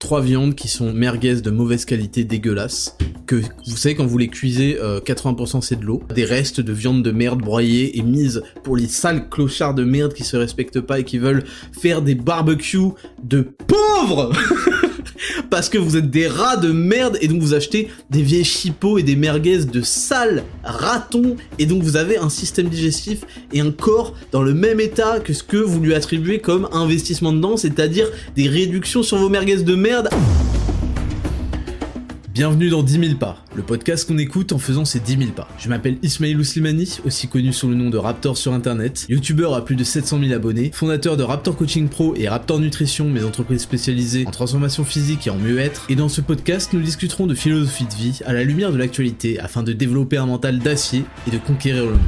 3 viandes qui sont merguez de mauvaise qualité, dégueulasses, que vous savez quand vous les cuisez, 80% c'est de l'eau, des restes de viande de merde broyée et mise pour les sales clochards de merde qui se respectent pas et qui veulent faire des barbecues de pauvres parce que vous êtes des rats de merde et donc vous achetez des vieilles chipots et des merguez de sales ratons et donc vous avez un système digestif et un corps dans le même état que ce que vous lui attribuez comme investissement dedans, c'est-à-dire des réductions sur vos merguez de merde. Bienvenue dans 10 000 pas, le podcast qu'on écoute en faisant ces 10 000 pas. Je m'appelle Ismail Slimani, aussi connu sous le nom de Raptor sur internet, youtubeur à plus de 700 000 abonnés, fondateur de Raptor Coaching Pro et Raptor Nutrition, mes entreprises spécialisées en transformation physique et en mieux-être. Et dans ce podcast, nous discuterons de philosophie de vie à la lumière de l'actualité afin de développer un mental d'acier et de conquérir le monde.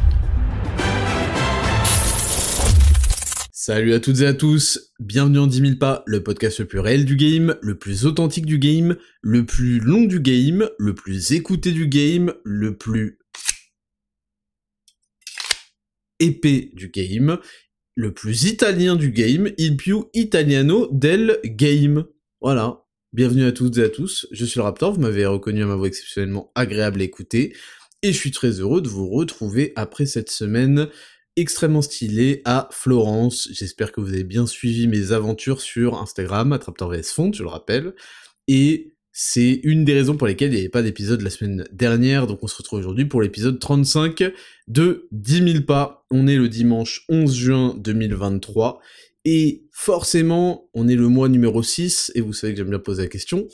Salut à toutes et à tous, bienvenue en 10 000 pas, le podcast le plus réel du game, le plus authentique du game, le plus long du game, le plus écouté du game, le plus épais du game, le plus italien du game, il più italiano del game. Voilà, bienvenue à toutes et à tous, je suis le Raptor, vous m'avez reconnu à ma voix exceptionnellement agréable à écouter, et je suis très heureux de vous retrouver après cette semaine extrêmement stylé à Florence. J'espère que vous avez bien suivi mes aventures sur Instagram, @RaptorVSFont, je le rappelle, et c'est une des raisons pour lesquelles il n'y avait pas d'épisode la semaine dernière, donc on se retrouve aujourd'hui pour l'épisode 35 de 10 000 pas. On est le dimanche 11 juin 2023, et forcément, on est le mois numéro 6, et vous savez que j'aime bien poser la question.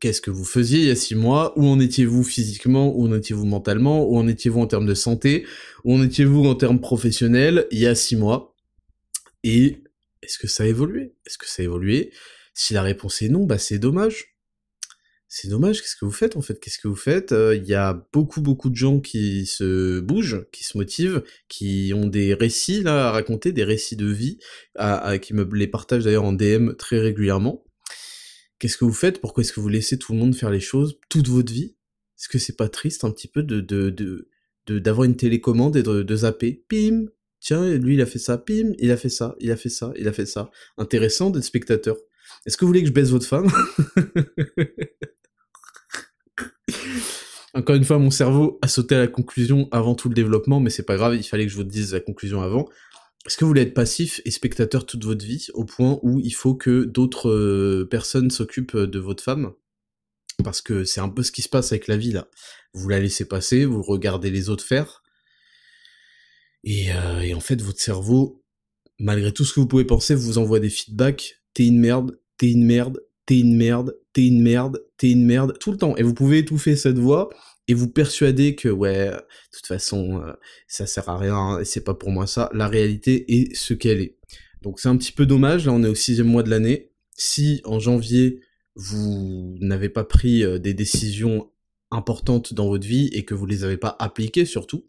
Qu'est-ce que vous faisiez il y a 6 mois? Où en étiez-vous physiquement? Où en étiez-vous mentalement? Où en étiez-vous en termes de santé? Où en étiez-vous en termes professionnels il y a 6 mois? Et est-ce que ça a évolué? Est-ce que ça a évolué? Si la réponse est non, bah c'est dommage. C'est dommage, qu'est-ce que vous faites en fait? Qu'est-ce que vous faites? Il y a beaucoup de gens qui se bougent, qui se motivent, qui ont des récits là à raconter, des récits de vie, qui me les partagent d'ailleurs en DM très régulièrement. Qu'est-ce que vous faites? Pourquoi est-ce que vous laissez tout le monde faire les choses toute votre vie? Est-ce que c'est pas triste un petit peu d'avoir une télécommande et de zapper? Pim! Tiens, lui il a fait ça, pim! Il a fait ça, il a fait ça, il a fait ça. Intéressant d'être spectateur. Est-ce que vous voulez que je baise votre femme? Encore une fois, mon cerveau a sauté à la conclusion avant tout le développement, mais c'est pas grave, il fallait que je vous dise la conclusion avant. Est-ce que vous voulez être passif et spectateur toute votre vie, au point où il faut que d'autres personnes s'occupent de votre femme? Parce que c'est un peu ce qui se passe avec la vie, là. Vous la laissez passer, vous regardez les autres faire, et en fait, votre cerveau, malgré tout ce que vous pouvez penser, vous envoie des feedbacks, t'es une merde, t'es une merde, t'es une merde, t'es une merde, t'es une merde, tout le temps. Et vous pouvez étouffer cette voix, et vous persuader que, ouais, de toute façon, ça sert à rien, et c'est pas pour moi ça. La réalité est ce qu'elle est. Donc c'est un petit peu dommage, là on est au 6e mois de l'année. Si, en janvier, vous n'avez pas pris des décisions importantes dans votre vie, et que vous les avez pas appliquées surtout,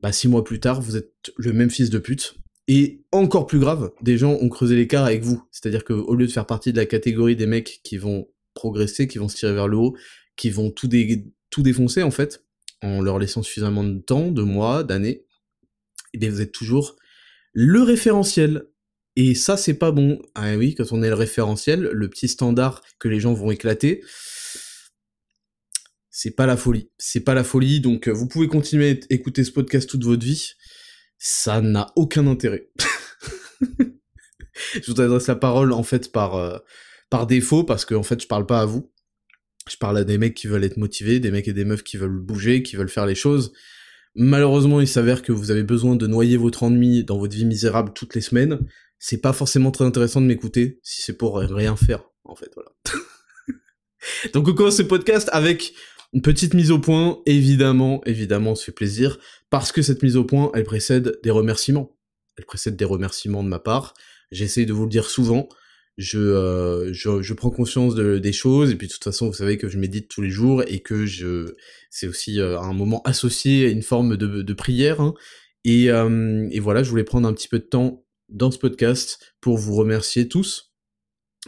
bah 6 mois plus tard, vous êtes le même fils de pute. Et encore plus grave, des gens ont creusé l'écart avec vous. C'est-à-dire que au lieu de faire partie de la catégorie des mecs qui vont progresser, qui vont se tirer vers le haut, qui vont tout défoncer en fait, en leur laissant suffisamment de temps, de mois, d'années, et bien vous êtes toujours le référentiel. Et ça c'est pas bon. Ah oui, quand on est le référentiel, le petit standard que les gens vont éclater, c'est pas la folie. C'est pas la folie, donc vous pouvez continuer à écouter ce podcast toute votre vie, ça n'a aucun intérêt. Je vous adresse la parole en fait par défaut, parce que en fait je parle pas à vous. Je parle à des mecs qui veulent être motivés, des mecs et des meufs qui veulent bouger, qui veulent faire les choses. Malheureusement, il s'avère que vous avez besoin de noyer votre ennui dans votre vie misérable toutes les semaines. C'est pas forcément très intéressant de m'écouter, si c'est pour rien faire, en fait, voilà. Donc on commence ce podcast avec une petite mise au point, évidemment, on se fait plaisir, parce que cette mise au point, elle précède des remerciements. Elle précède des remerciements de ma part. J'essaye de vous le dire souvent. Je prends conscience des choses, et puis de toute façon vous savez que je médite tous les jours, et que c'est aussi un moment associé à une forme de prière, hein, et voilà, je voulais prendre un petit peu de temps dans ce podcast pour vous remercier tous,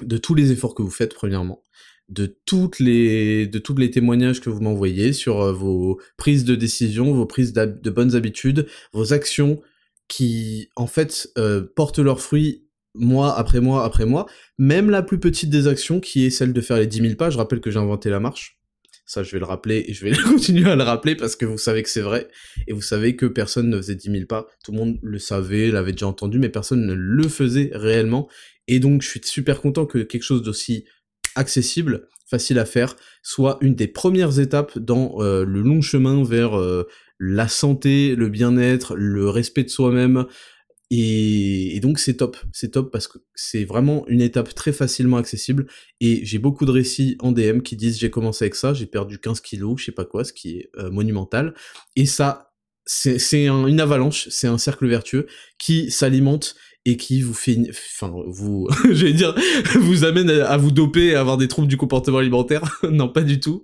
de tous les efforts que vous faites premièrement, de tous les témoignages que vous m'envoyez sur vos prises de décision, vos prises de bonnes habitudes, vos actions qui en fait portent leurs fruits mois après mois après mois, même la plus petite des actions qui est celle de faire les 10 000 pas, je rappelle que j'ai inventé la marche, ça je vais le rappeler et je vais continuer à le rappeler parce que vous savez que c'est vrai, et vous savez que personne ne faisait 10 000 pas, tout le monde le savait, l'avait déjà entendu, mais personne ne le faisait réellement, et donc je suis super content que quelque chose d'aussi accessible, facile à faire, soit une des premières étapes dans le long chemin vers la santé, le bien-être, le respect de soi-même, et donc c'est top parce que c'est vraiment une étape très facilement accessible, et j'ai beaucoup de récits en DM qui disent j'ai commencé avec ça, j'ai perdu 15 kilos, je sais pas quoi, ce qui est monumental, et ça, une avalanche, c'est un cercle vertueux qui s'alimente et qui vous fait, enfin vous, j'allais dire, vous amène à vous doper et à avoir des troubles du comportement alimentaire, non pas du tout,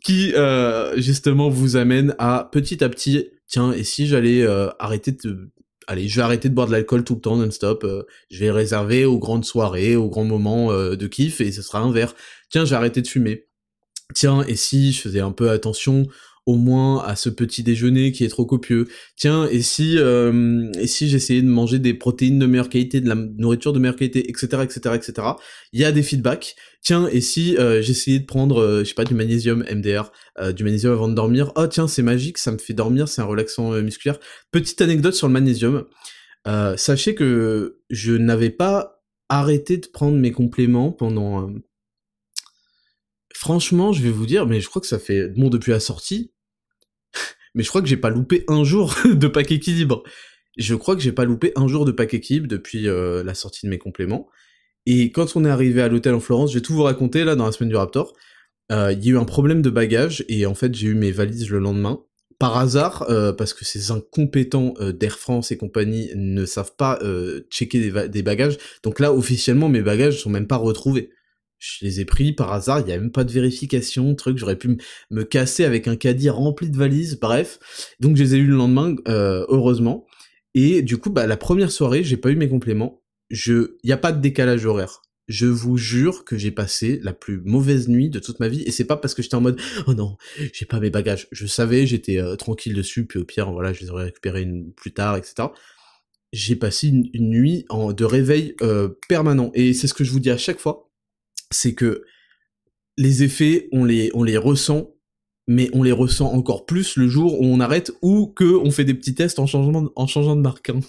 qui justement vous amène à petit, tiens, et si j'allais arrêter de allez, je vais arrêter de boire de l'alcool tout le temps, non-stop, je vais réserver aux grandes soirées, aux grands moments de kiff, et ce sera un verre. Tiens, j'ai arrêté de fumer. Tiens, et si je faisais un peu attention, au moins, à ce petit déjeuner qui est trop copieux. Tiens, et si j'essayais de manger des protéines de meilleure qualité, de la nourriture de meilleure qualité, etc., etc., etc. Il y a des feedbacks. Tiens, et si j'essayais de prendre, je sais pas, du magnésium MDR, du magnésium avant de dormir. Oh tiens, c'est magique, ça me fait dormir, c'est un relaxant musculaire. Petite anecdote sur le magnésium. Sachez que je n'avais pas arrêté de prendre mes compléments pendant... Franchement, je vais vous dire, mais je crois que ça fait... Bon, depuis la sortie, mais je crois que j'ai pas loupé un jour de pack équilibre. Je crois que j'ai pas loupé un jour de pack équilibre depuis la sortie de mes compléments. Et quand on est arrivé à l'hôtel en Florence, je vais tout vous raconter là dans la semaine du Raptor, il y a eu un problème de bagage, et en fait j'ai eu mes valises le lendemain. Par hasard, parce que ces incompétents d'Air France et compagnie ne savent pas checker des bagages, donc là officiellement mes bagages sont même pas retrouvés. Je les ai pris par hasard, il y a même pas de vérification, truc, j'aurais pu me casser avec un caddie rempli de valises, bref. Donc je les ai eu le lendemain, heureusement. Et du coup, bah la première soirée, j'ai pas eu mes compléments. Y a pas de décalage horaire. Je vous jure que j'ai passé la plus mauvaise nuit de toute ma vie, et c'est pas parce que j'étais en mode oh non, j'ai pas mes bagages. Je savais, j'étais tranquille dessus, puis au pire, voilà, je les aurais récupérés plus tard, etc. J'ai passé une nuit de réveil permanent, et c'est ce que je vous dis à chaque fois, c'est que les effets, on les ressent, mais on les ressent encore plus le jour où on arrête, ou que on fait des petits tests en changeant de marque. Hein.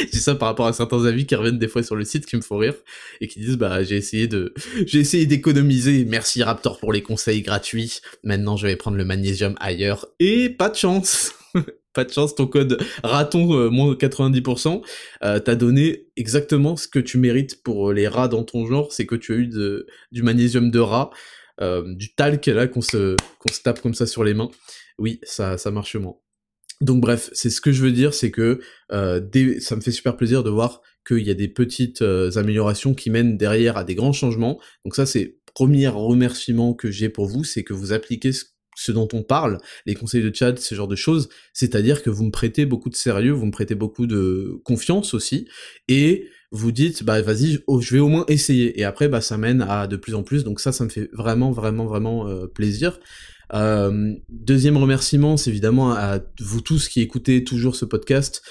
Je dis ça par rapport à certains avis qui reviennent des fois sur le site qui me font rire et qui disent bah j'ai essayé d'économiser, merci Raptor pour les conseils gratuits, maintenant je vais prendre le magnésium ailleurs, et pas de chance. Pas de chance, ton code raton moins 90% t'a donné exactement ce que tu mérites pour les rats dans ton genre, c'est que tu as eu du magnésium de rat, du talc là qu'on se tape comme ça sur les mains. Oui, ça marche moins. Donc bref, c'est ce que je veux dire, c'est que ça me fait super plaisir de voir qu'il y a des petites améliorations qui mènent derrière à des grands changements. Donc ça, c'est premier remerciement que j'ai pour vous, c'est que vous appliquez ce dont on parle, les conseils de Chad, ce genre de choses, c'est-à-dire que vous me prêtez beaucoup de sérieux, vous me prêtez beaucoup de confiance aussi, et vous dites, bah vas-y, je vais au moins essayer, et après, bah ça mène à de plus en plus, donc ça me fait vraiment, vraiment, vraiment plaisir. Deuxième remerciement, c'est évidemment à vous tous qui écoutez toujours ce podcast,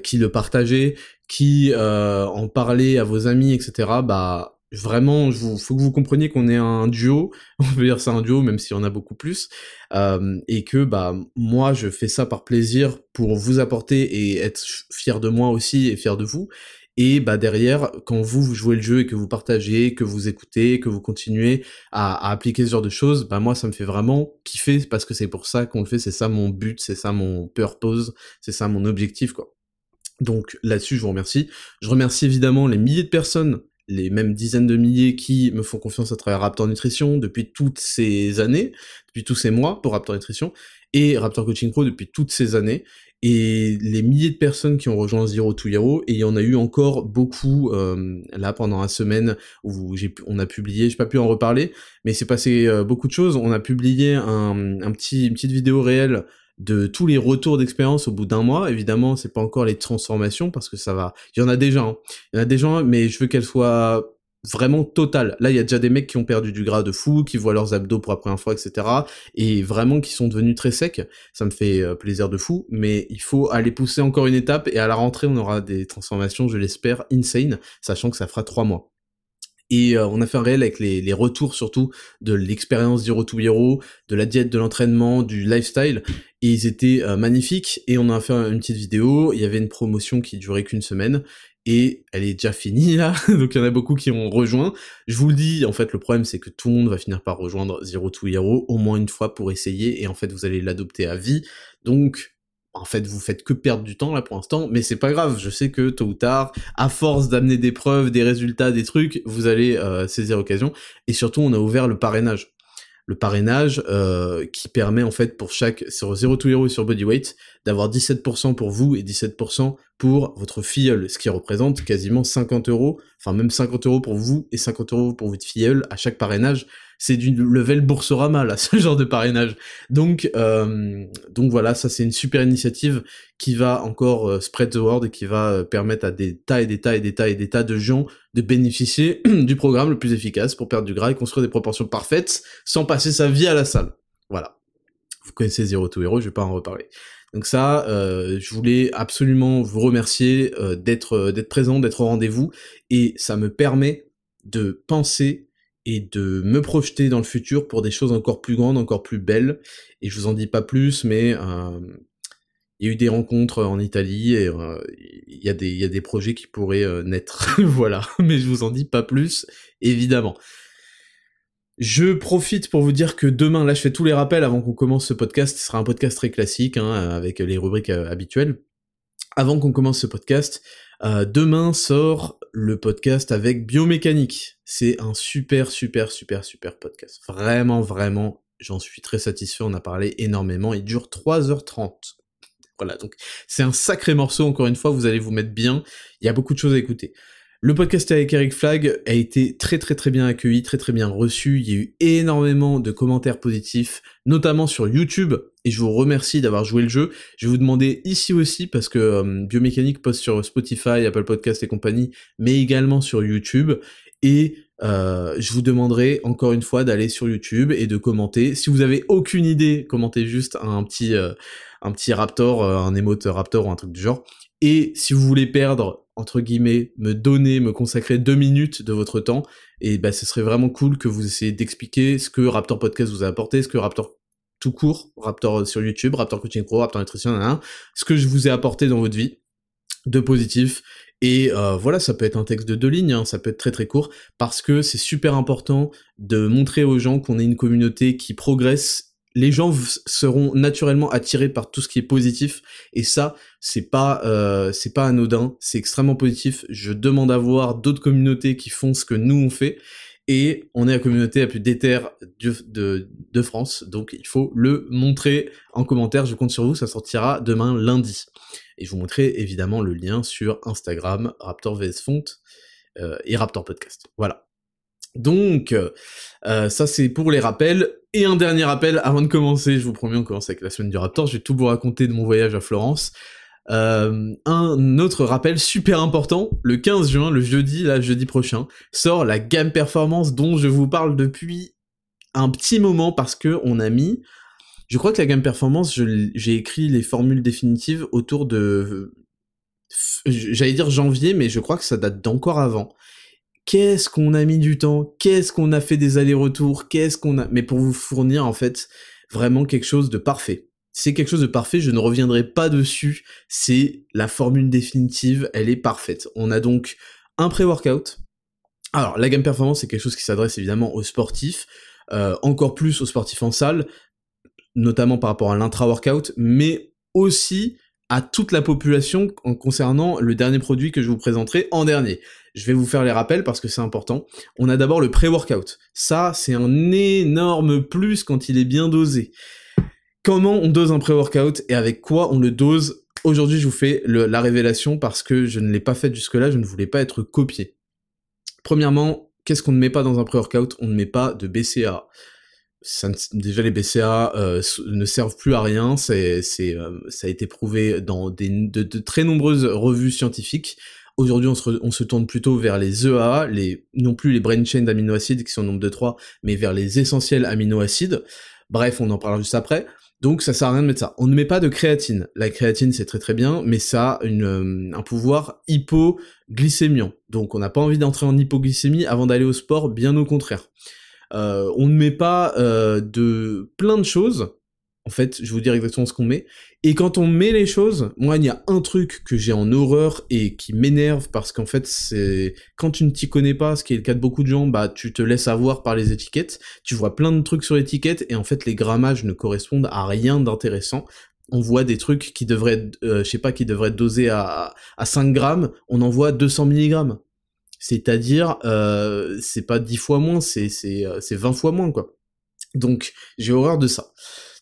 qui le partagez, qui en parlez à vos amis, etc. Bah vraiment, faut que vous compreniez qu'on est un duo, on peut dire c'est un duo même s'il y en a beaucoup plus, et que bah moi je fais ça par plaisir pour vous apporter et être fier de moi aussi et fier de vous. Et bah derrière, quand vous jouez le jeu et que vous partagez, que vous écoutez, que vous continuez à appliquer ce genre de choses, bah moi ça me fait vraiment kiffer parce que c'est pour ça qu'on le fait, c'est ça mon but, c'est ça mon purpose, c'est ça mon objectif quoi. Donc là-dessus je vous remercie. Je remercie évidemment les milliers de personnes, les mêmes dizaines de milliers qui me font confiance à travers Raptor Nutrition depuis toutes ces années, depuis tous ces mois pour Raptor Nutrition, et Raptor Coaching Pro depuis toutes ces années, et les milliers de personnes qui ont rejoint Zero to Hero, et il y en a eu encore beaucoup là pendant la semaine où on a publié, j'ai pas pu en reparler, mais c'est passé beaucoup de choses. On a publié une petite vidéo réelle de tous les retours d'expérience au bout d'un mois. Évidemment, c'est pas encore les transformations parce que ça va. Il y en a déjà, hein. Il y en a déjà, mais je veux qu'elles soient vraiment total. Là, il y a déjà des mecs qui ont perdu du gras de fou, qui voient leurs abdos pour la première fois, etc. Et vraiment qui sont devenus très secs. Ça me fait plaisir de fou, mais il faut aller pousser encore une étape, et à la rentrée, on aura des transformations, je l'espère, insane, sachant que ça fera 3 mois. Et on a fait un réel avec les retours surtout de l'expérience Zero to Hero, de la diète, de l'entraînement, du lifestyle, et ils étaient magnifiques, et on a fait une petite vidéo, il y avait une promotion qui durait qu'une semaine, et elle est déjà finie là, donc il y en a beaucoup qui ont rejoint. Je vous le dis, en fait le problème c'est que tout le monde va finir par rejoindre Zero to Hero au moins une fois pour essayer, et en fait vous allez l'adopter à vie, donc en fait vous faites que perdre du temps là pour l'instant, mais c'est pas grave, je sais que tôt ou tard, à force d'amener des preuves, des résultats, des trucs, vous allez saisir l'occasion, et surtout on a ouvert le parrainage. Le parrainage qui permet en fait pour chaque, sur Zero to Hero et sur Bodyweight, d'avoir 17% pour vous et 17% pour votre filleul, ce qui représente quasiment 50€, enfin même 50€ pour vous et 50€ pour votre filleul à chaque parrainage. C'est du level Boursorama là, ce genre de parrainage. Donc voilà, ça c'est une super initiative qui va encore spread the word, et qui va permettre à des tas et des tas et des tas et des tas de gens de bénéficier du programme le plus efficace pour perdre du gras et construire des proportions parfaites sans passer sa vie à la salle. Voilà. Vous connaissez Zero to Hero, je vais pas en reparler. Donc ça, je voulais absolument vous remercier d'être présent, d'être au rendez-vous, et ça me permet de penser et de me projeter dans le futur pour des choses encore plus grandes, encore plus belles, et je vous en dis pas plus, mais il y a eu des rencontres en Italie, et il y a des projets qui pourraient naître, voilà, mais je vous en dis pas plus, évidemment. Je profite pour vous dire que demain, là je fais tous les rappels avant qu'on commence ce podcast, ce sera un podcast très classique, hein, avec les rubriques habituelles. Avant qu'on commence ce podcast, demain sort le podcast avec Biomécanique. C'est un super podcast. Vraiment, j'en suis très satisfait, on a parlé énormément, il dure 3h30. Voilà, donc c'est un sacré morceau, encore une fois, vous allez vous mettre bien, il y a beaucoup de choses à écouter. Le podcast avec Eric Flag a été très bien accueilli, très bien reçu, il y a eu énormément de commentaires positifs, notamment sur YouTube, et je vous remercie d'avoir joué le jeu. Je vais vous demander ici aussi, parce que Biomécanique poste sur Spotify, Apple Podcast et compagnie, mais également sur YouTube, et je vous demanderai encore une fois d'aller sur YouTube et de commenter. Si vous avez aucune idée, commentez juste un petit raptor, un emote raptor ou un truc du genre. Et si vous voulez perdre, entre guillemets, me consacrer 2 minutes de votre temps, et bah ce serait vraiment cool que vous essayiez d'expliquer ce que Raptor Podcast vous a apporté, ce que Raptor tout court, Raptor sur YouTube, Raptor Coaching Pro, Raptor Nutrition, ce que je vous ai apporté dans votre vie de positif. Et voilà, ça peut être un texte de 2 lignes, hein, ça peut être très court, parce que c'est super important de montrer aux gens qu'on est une communauté qui progresse. Les gens seront naturellement attirés par tout ce qui est positif, et ça, c'est pas anodin, c'est extrêmement positif. Je demande à voir d'autres communautés qui font ce que nous on fait, et on est la communauté la plus déter de France, donc il faut le montrer en commentaire. Je compte sur vous, ça sortira demain lundi. Et je vous montrerai évidemment le lien sur Instagram, Raptor vs Font, et Raptor Podcast. Voilà. Donc, ça c'est pour les rappels. Et un dernier rappel avant de commencer, je vous promets, on commence avec la semaine du Raptor, je vais tout vous raconter de mon voyage à Florence. Un autre rappel super important, le 15 juin, le jeudi prochain, sort la gamme performance dont je vous parle depuis un petit moment, parce que on a mis... Je crois que la gamme performance, j'ai écrit les formules définitives autour de... J'allais dire janvier, mais je crois que ça date d'encore avant. Qu'est-ce qu'on a mis du temps, qu'est-ce qu'on a fait des allers-retours, mais pour vous fournir, en fait, vraiment quelque chose de parfait. C'est quelque chose de parfait, je ne reviendrai pas dessus, c'est la formule définitive, elle est parfaite. On a donc un pré-workout. Alors, la gamme performance, c'est quelque chose qui s'adresse évidemment aux sportifs, encore plus aux sportifs en salle, notamment par rapport à l'intra-workout, mais aussi à toute la population en concernant le dernier produit que je vous présenterai en dernier. Je vais vous faire les rappels parce que c'est important. On a d'abord le pré-workout. Ça, c'est un énorme plus quand il est bien dosé. Comment on dose un pré-workout et avec quoi on le dose? Aujourd'hui, je vous fais la révélation parce que je ne l'ai pas faite jusque-là, je ne voulais pas être copié. Premièrement, qu'est-ce qu'on ne met pas dans un pré-workout? On ne met pas de BCAA. Déjà les BCA ne servent plus à rien, ça a été prouvé dans de très nombreuses revues scientifiques. Aujourd'hui, on se tourne plutôt vers les EAA, non plus les brain chains d'aminoacides qui sont au nombre de 3, mais vers les essentiels aminoacides. Bref, on en parlera juste après. Donc ça sert à rien de mettre ça. On ne met pas de créatine. La créatine, c'est très très bien, mais ça a un pouvoir hypoglycémiant. Donc on n'a pas envie d'entrer en hypoglycémie avant d'aller au sport, bien au contraire. On ne met pas de plein de choses. En fait, je vais vous dire exactement ce qu'on met. Et quand on met les choses, moi, il y a un truc que j'ai en horreur et qui m'énerve parce qu'en fait, c'est quand tu ne t'y connais pas, ce qui est le cas de beaucoup de gens, bah tu te laisses avoir par les étiquettes. Tu vois plein de trucs sur l'étiquette et en fait, les grammages ne correspondent à rien d'intéressant. On voit des trucs qui devraient, qui devraient être dosés à 5 grammes, on en voit 200 milligrammes. C'est-à-dire, c'est pas 10 fois moins, c'est 20 fois moins, quoi. Donc, j'ai horreur de ça.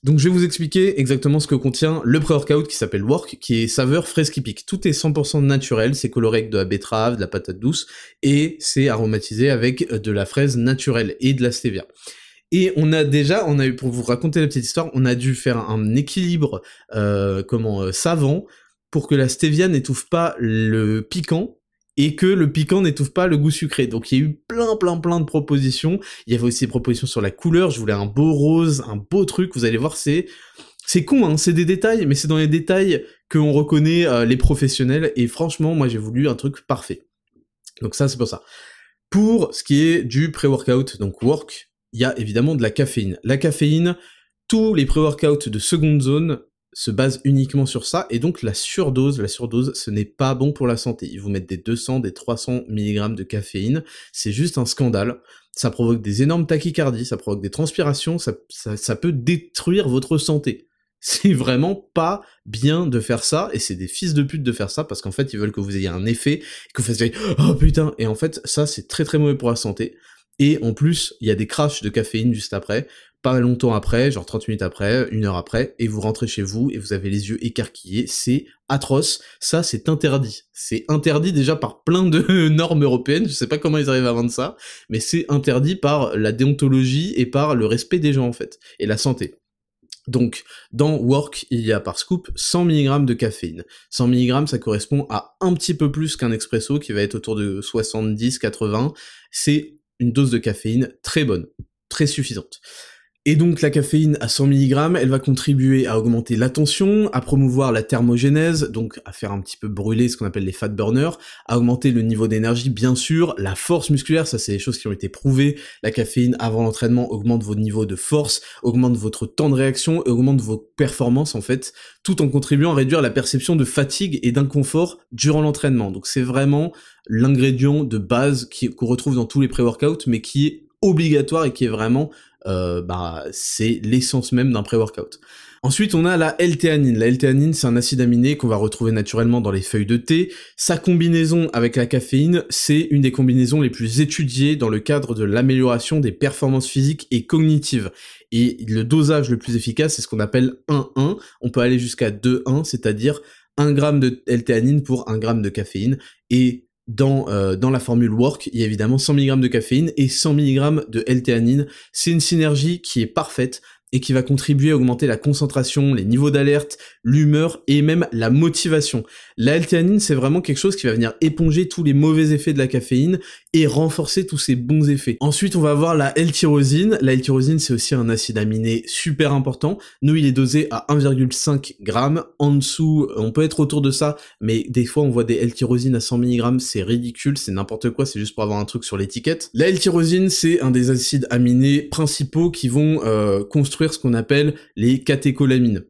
Donc je vais vous expliquer exactement ce que contient le pré-workout qui s'appelle Work, qui est saveur fraise qui pique. Tout est 100% naturel, c'est coloré avec de la betterave, de la patate douce, et c'est aromatisé avec de la fraise naturelle et de la stevia. Et on a eu, pour vous raconter la petite histoire, on a dû faire un équilibre savant pour que la stevia n'étouffe pas le piquant, et que le piquant n'étouffe pas le goût sucré. Donc il y a eu plein de propositions. Il y avait aussi des propositions sur la couleur, je voulais un beau rose, un beau truc, vous allez voir, c'est con, hein, c'est des détails, mais c'est dans les détails qu'on reconnaît les professionnels, et franchement, moi j'ai voulu un truc parfait. Donc ça, c'est pour ça. Pour ce qui est du pré-workout, donc Work, il y a évidemment de la caféine. La caféine, tous les pré-workouts de seconde zone se basent uniquement sur ça, et donc la surdose, ce n'est pas bon pour la santé. Ils vous mettent des 200, des 300 mg de caféine, c'est juste un scandale. Ça provoque des énormes tachycardies, ça provoque des transpirations, ça peut détruire votre santé. C'est vraiment pas bien de faire ça, et c'est des fils de pute de faire ça, parce qu'en fait, ils veulent que vous ayez un effet, et que vous fassiez « Oh putain !» Et en fait, ça, c'est très très mauvais pour la santé. Et en plus, il y a des crashs de caféine juste après, pas longtemps après, genre 30 minutes après, 1 heure après, et vous rentrez chez vous, et vous avez les yeux écarquillés, c'est atroce, ça c'est interdit. C'est interdit déjà par plein de normes européennes, je sais pas comment ils arrivent à vendre ça, mais c'est interdit par la déontologie et par le respect des gens en fait, et la santé. Donc, dans Work, il y a par scoop 100 mg de caféine. 100 mg, ça correspond à un petit peu plus qu'un expresso, qui va être autour de 70-80. C'est une dose de caféine très bonne, très suffisante. Et donc la caféine à 100 mg, elle va contribuer à augmenter l'attention, à promouvoir la thermogénèse, donc à faire un petit peu brûler ce qu'on appelle les fat burners, à augmenter le niveau d'énergie bien sûr, la force musculaire, ça c'est des choses qui ont été prouvées, la caféine avant l'entraînement augmente votre niveau de force, augmente votre temps de réaction, et augmente vos performances en fait, tout en contribuant à réduire la perception de fatigue et d'inconfort durant l'entraînement. Donc c'est vraiment l'ingrédient de base qu'on retrouve dans tous les pré-workouts, mais qui est obligatoire et qui est vraiment c'est l'essence même d'un pré-workout. Ensuite, on a la L-théanine. La L-théanine, c'est un acide aminé qu'on va retrouver naturellement dans les feuilles de thé. Sa combinaison avec la caféine, c'est une des combinaisons les plus étudiées dans le cadre de l'amélioration des performances physiques et cognitives. Et le dosage le plus efficace, c'est ce qu'on appelle 1-1. On peut aller jusqu'à 2-1, c'est-à-dire 1 g de L-théanine pour 1 g de caféine. Et dans la formule Work, il y a évidemment 100 mg de caféine et 100 mg de L-théanine. C'est une synergie qui est parfaite et qui va contribuer à augmenter la concentration, les niveaux d'alerte, l'humeur et même la motivation. La L-théanine, c'est vraiment quelque chose qui va venir éponger tous les mauvais effets de la caféine et renforcer tous ses bons effets. Ensuite, on va avoir la L-tyrosine. La L-tyrosine, c'est aussi un acide aminé super important. Nous, il est dosé à 1,5 g. En dessous, on peut être autour de ça, mais des fois, on voit des L-tyrosine à 100 mg, c'est ridicule, c'est n'importe quoi, c'est juste pour avoir un truc sur l'étiquette. La L-tyrosine, c'est un des acides aminés principaux qui vont construire ce qu'on appelle les catécholamines.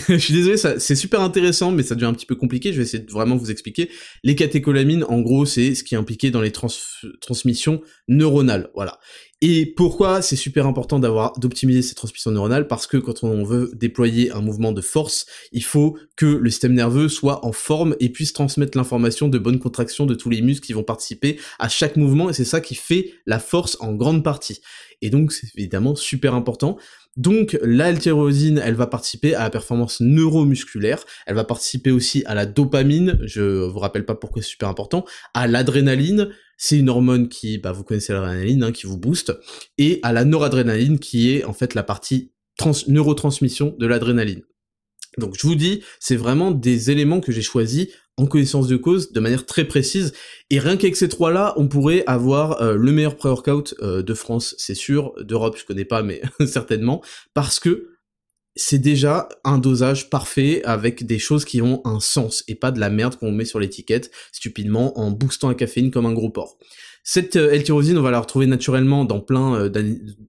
Je suis désolé, c'est super intéressant, mais ça devient un petit peu compliqué, je vais essayer de vraiment vous expliquer. Les catécholamines, en gros, c'est ce qui est impliqué dans les transmissions neuronales, voilà. Et pourquoi c'est super important d'optimiser ces transmissions neuronales? Parce que quand on veut déployer un mouvement de force, il faut que le système nerveux soit en forme et puisse transmettre l'information de bonne contraction de tous les muscles qui vont participer à chaque mouvement, et c'est ça qui fait la force en grande partie. Et donc c'est évidemment super important. Donc la L-tyrosine, elle va participer à la performance neuromusculaire, elle va participer aussi à la dopamine, je vous rappelle pas pourquoi c'est super important, à l'adrénaline, c'est une hormone qui, vous connaissez l'adrénaline, qui vous booste, et à la noradrénaline qui est en fait la partie neurotransmission de l'adrénaline. Donc je vous dis, c'est vraiment des éléments que j'ai choisis en connaissance de cause, de manière très précise, et rien qu'avec ces trois-là, on pourrait avoir le meilleur pré-workout de France, c'est sûr, d'Europe je connais pas, mais certainement, parce que c'est déjà un dosage parfait avec des choses qui ont un sens, et pas de la merde qu'on met sur l'étiquette, stupidement, en boostant la caféine comme un gros porc. Cette L-tyrosine, on va la retrouver naturellement dans plein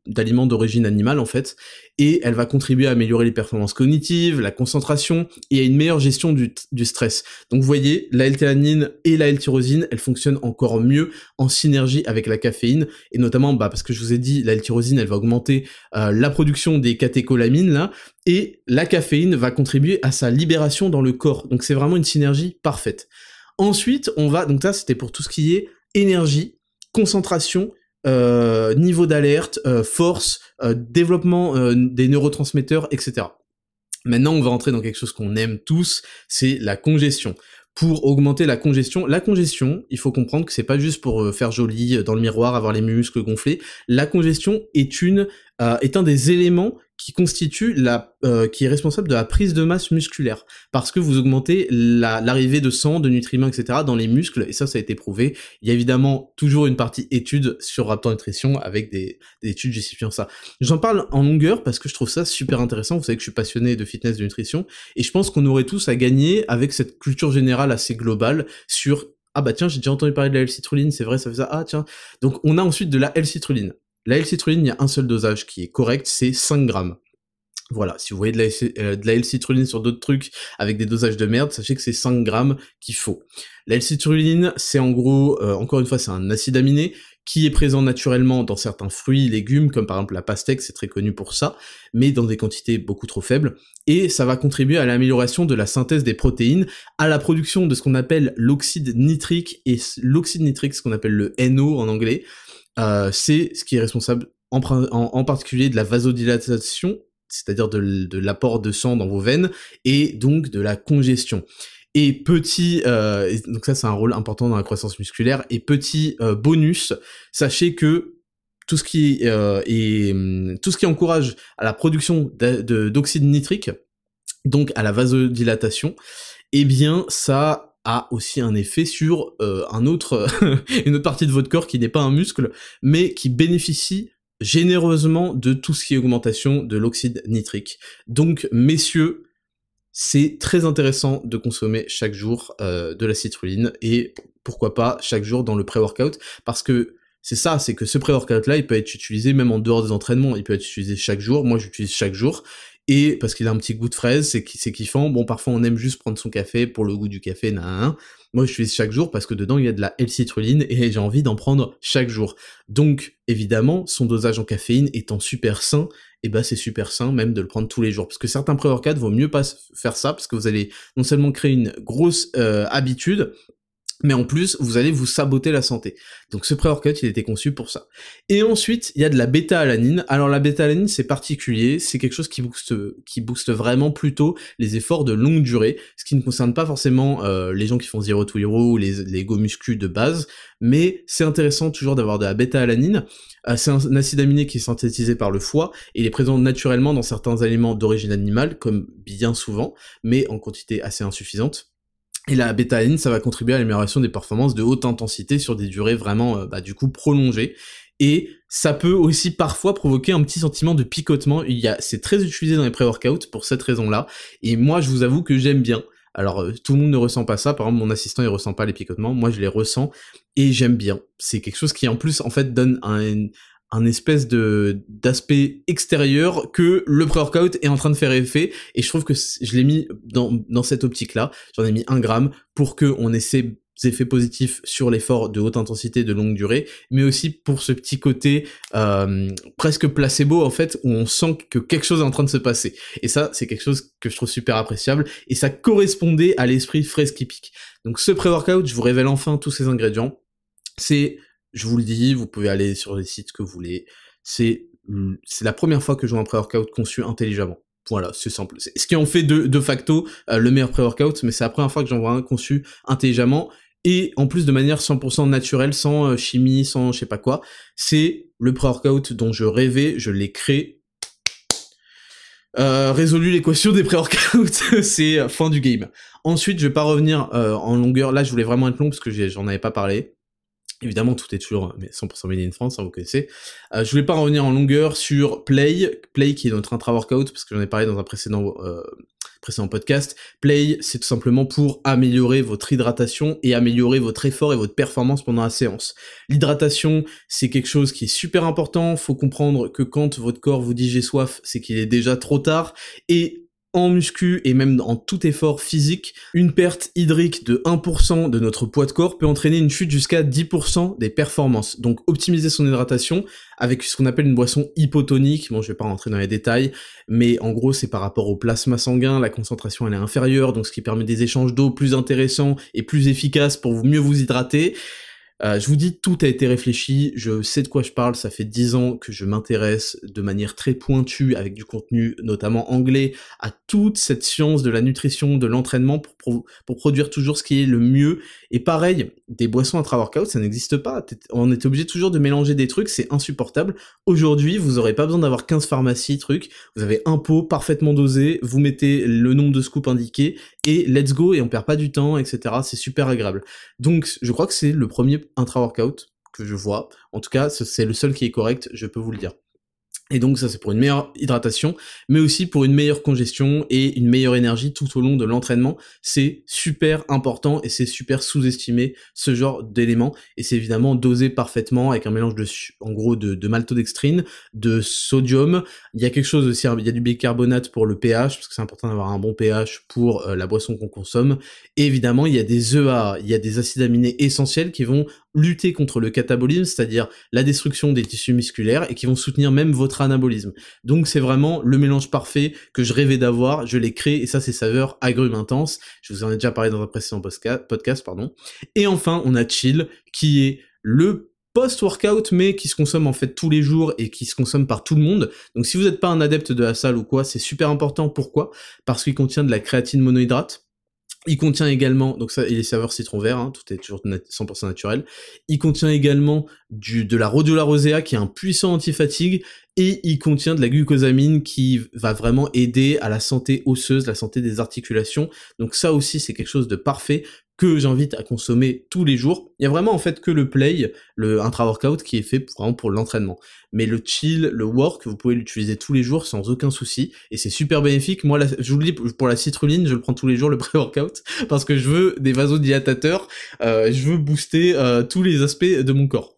d'aliments d'origine animale, en fait, et elle va contribuer à améliorer les performances cognitives, la concentration, et à une meilleure gestion du stress. Donc vous voyez, la L-théanine et la L-tyrosine, elles fonctionnent encore mieux en synergie avec la caféine, et notamment, parce que je vous ai dit, la L-tyrosine, elle va augmenter la production des catécholamines, là, et la caféine va contribuer à sa libération dans le corps. Donc c'est vraiment une synergie parfaite. Ensuite, donc ça, c'était pour tout ce qui est énergie, concentration, niveau d'alerte, force, développement des neurotransmetteurs, etc. Maintenant, on va rentrer dans quelque chose qu'on aime tous, c'est la congestion. Pour augmenter la congestion, il faut comprendre que c'est pas juste pour faire joli dans le miroir, avoir les muscles gonflés. La congestion est un des éléments qui constitue qui est responsable de la prise de masse musculaire, parce que vous augmentez l'arrivée de sang, de nutriments, etc. dans les muscles, et ça a été prouvé. Il y a évidemment toujours une partie étude sur Raptor Nutrition avec des études justifiant ça. J'en parle en longueur parce que je trouve ça super intéressant. Vous savez que je suis passionné de fitness, de nutrition, et je pense qu'on aurait tous à gagner avec cette culture générale assez globale sur « Ah bah tiens, j'ai déjà entendu parler de la L-citrulline, c'est vrai, ça fait ça, ah tiens ». Donc on a ensuite de la L-citrulline. La L-citrulline, il y a un seul dosage qui est correct, c'est 5 grammes. Voilà, si vous voyez de la L-citrulline sur d'autres trucs avec des dosages de merde, sachez que c'est 5 grammes qu'il faut. La L-citrulline, c'est en gros, encore une fois, c'est un acide aminé qui est présent naturellement dans certains fruits, légumes, comme par exemple la pastèque, c'est très connu pour ça, mais dans des quantités beaucoup trop faibles, et ça va contribuer à l'amélioration de la synthèse des protéines, à la production de ce qu'on appelle l'oxyde nitrique, et l'oxyde nitrique, ce qu'on appelle le NO en anglais, c'est ce qui est responsable en particulier de la vasodilatation, c'est-à-dire de l'apport de sang dans vos veines, et donc de la congestion. Et donc ça c'est un rôle important dans la croissance musculaire, et petit bonus, sachez que tout ce qui encourage à la production d'oxyde nitrique, donc à la vasodilatation, eh bien ça a aussi un effet sur une autre partie de votre corps qui n'est pas un muscle, mais qui bénéficie généreusement de tout ce qui est augmentation de l'oxyde nitrique. Donc, messieurs, c'est très intéressant de consommer chaque jour de la citrulline, et pourquoi pas chaque jour dans le pré-workout, parce que c'est que ce pré-workout-là, il peut être utilisé même en dehors des entraînements, il peut être utilisé chaque jour, moi j'utilise chaque jour, et parce qu'il a un petit goût de fraise, c'est kiffant. Bon, parfois on aime juste prendre son café pour le goût du café, Moi, j'utilise chaque jour parce que dedans, il y a de la L-citrulline et j'ai envie d'en prendre chaque jour. Donc, évidemment, son dosage en caféine étant super sain, c'est super sain même de le prendre tous les jours. Parce que certains pré-workouts, vaut mieux pas faire ça parce que vous allez non seulement créer une grosse habitude, mais en plus, vous allez vous saboter la santé. Donc ce pré-workout, il était conçu pour ça. Et ensuite, il y a de la bêta-alanine. Alors la bêta-alanine, c'est particulier, c'est quelque chose qui booste vraiment plutôt les efforts de longue durée, ce qui ne concerne pas forcément les gens qui font Zero to Hero ou les go muscu de base, mais c'est intéressant toujours d'avoir de la bêta-alanine. C'est un acide aminé qui est synthétisé par le foie, et il est présent naturellement dans certains aliments d'origine animale, comme bien souvent, mais en quantité assez insuffisante. Et la bêta-alanine, ça va contribuer à l'amélioration des performances de haute intensité sur des durées vraiment, du coup, prolongées. Et ça peut aussi parfois provoquer un petit sentiment de picotement. C'est très utilisé dans les pré-workouts pour cette raison-là. Et moi, je vous avoue que j'aime bien. Alors, tout le monde ne ressent pas ça. Par exemple, mon assistant, il ressent pas les picotements. Moi, je les ressens et j'aime bien. C'est quelque chose qui, en plus, en fait, donne un espèce d'aspect extérieur que le pré-workout est en train de faire effet, et je trouve que je l'ai mis dans cette optique-là. J'en ai mis 1 gramme pour que on ait ces effets positifs sur l'effort de haute intensité de longue durée, mais aussi pour ce petit côté presque placebo en fait, où on sent que quelque chose est en train de se passer. Et ça, c'est quelque chose que je trouve super appréciable, et ça correspondait à l'esprit fraise qui pique. Donc ce pré-workout, je vous révèle enfin tous ces ingrédients. Je vous le dis, vous pouvez aller sur les sites que vous voulez. C'est la première fois que je vois un pré-workout conçu intelligemment. Voilà, c'est simple. C'est ce qui en fait de facto le meilleur pré-workout, mais c'est la première fois que j'en vois un conçu intelligemment, et en plus de manière 100% naturelle, sans chimie, sans je sais pas quoi. C'est le pré-workout dont je rêvais, je l'ai créé. Résolu l'équation des pré-workouts, c'est fin du game. Ensuite, je vais pas revenir en longueur. Là, je voulais vraiment être long parce que j'en avais pas parlé. Évidemment, tout est toujours 100% made in France, hein, vous connaissez. Je voulais pas revenir en longueur sur Play qui est notre intra-workout, parce que j'en ai parlé dans un précédent podcast. Play, c'est tout simplement pour améliorer votre hydratation et améliorer votre effort et votre performance pendant la séance. L'hydratation, c'est quelque chose qui est super important. Faut comprendre que quand votre corps vous dit j'ai soif, c'est qu'il est déjà trop tard. Et en muscu et même en tout effort physique, une perte hydrique de 1% de notre poids de corps peut entraîner une chute jusqu'à 10% des performances. Donc optimiser son hydratation avec ce qu'on appelle une boisson hypotonique, bon je vais pas rentrer dans les détails, mais en gros c'est par rapport au plasma sanguin, la concentration elle est inférieure, donc ce qui permet des échanges d'eau plus intéressants et plus efficaces pour mieux vous hydrater. Je vous dis, tout a été réfléchi, je sais de quoi je parle, ça fait 10 ans que je m'intéresse de manière très pointue, avec du contenu notamment anglais, à toute cette science de la nutrition, de l'entraînement, pour produire toujours ce qui est le mieux. Et pareil, des boissons intra-workout, ça n'existe pas, on est obligé toujours de mélanger des trucs, c'est insupportable. Aujourd'hui, vous aurez pas besoin d'avoir 15 pharmacies, trucs, vous avez un pot parfaitement dosé, vous mettez le nombre de scoops indiqué, et let's go, et on perd pas du temps, etc. C'est super agréable. Donc, je crois que c'est le premier intra-workout que je vois. En tout cas, c'est le seul qui est correct, je peux vous le dire. Et donc ça c'est pour une meilleure hydratation, mais aussi pour une meilleure congestion et une meilleure énergie tout au long de l'entraînement. C'est super important et c'est super sous-estimé ce genre d'éléments. Et c'est évidemment dosé parfaitement avec un mélange de maltodextrine, de sodium. Il y a quelque chose aussi, il y a du bicarbonate pour le pH, parce que c'est important d'avoir un bon pH pour la boisson qu'on consomme. Et évidemment il y a des EAA, il y a des acides aminés essentiels qui vont lutter contre le catabolisme, c'est-à-dire la destruction des tissus musculaires, et qui vont soutenir même votre anabolisme. Donc c'est vraiment le mélange parfait que je rêvais d'avoir, je l'ai créé, et ça c'est saveur agrumes intense, je vous en ai déjà parlé dans un précédent podcast. Et enfin, on a Chill, qui est le post-workout, mais qui se consomme en fait tous les jours et qui se consomme par tout le monde. Donc si vous n'êtes pas un adepte de la salle ou quoi, c'est super important. Pourquoi ? Parce qu'il contient de la créatine monohydrate. Il contient également, donc ça, et les saveurs citron vert, hein, tout est toujours 100% naturel. Il contient également de la rhodiola rosea, qui est un puissant anti-fatigue, et il contient de la glucosamine qui va vraiment aider à la santé osseuse, la santé des articulations. Donc ça aussi, c'est quelque chose de parfait que j'invite à consommer tous les jours. Il y a vraiment en fait que le play, le intra-workout, qui est fait vraiment pour l'entraînement. Mais le chill, le work, vous pouvez l'utiliser tous les jours sans aucun souci, et c'est super bénéfique. Moi, je vous le dis, pour la citrulline, je le prends tous les jours, le pré-workout, parce que je veux des vasodilatateurs, je veux booster tous les aspects de mon corps.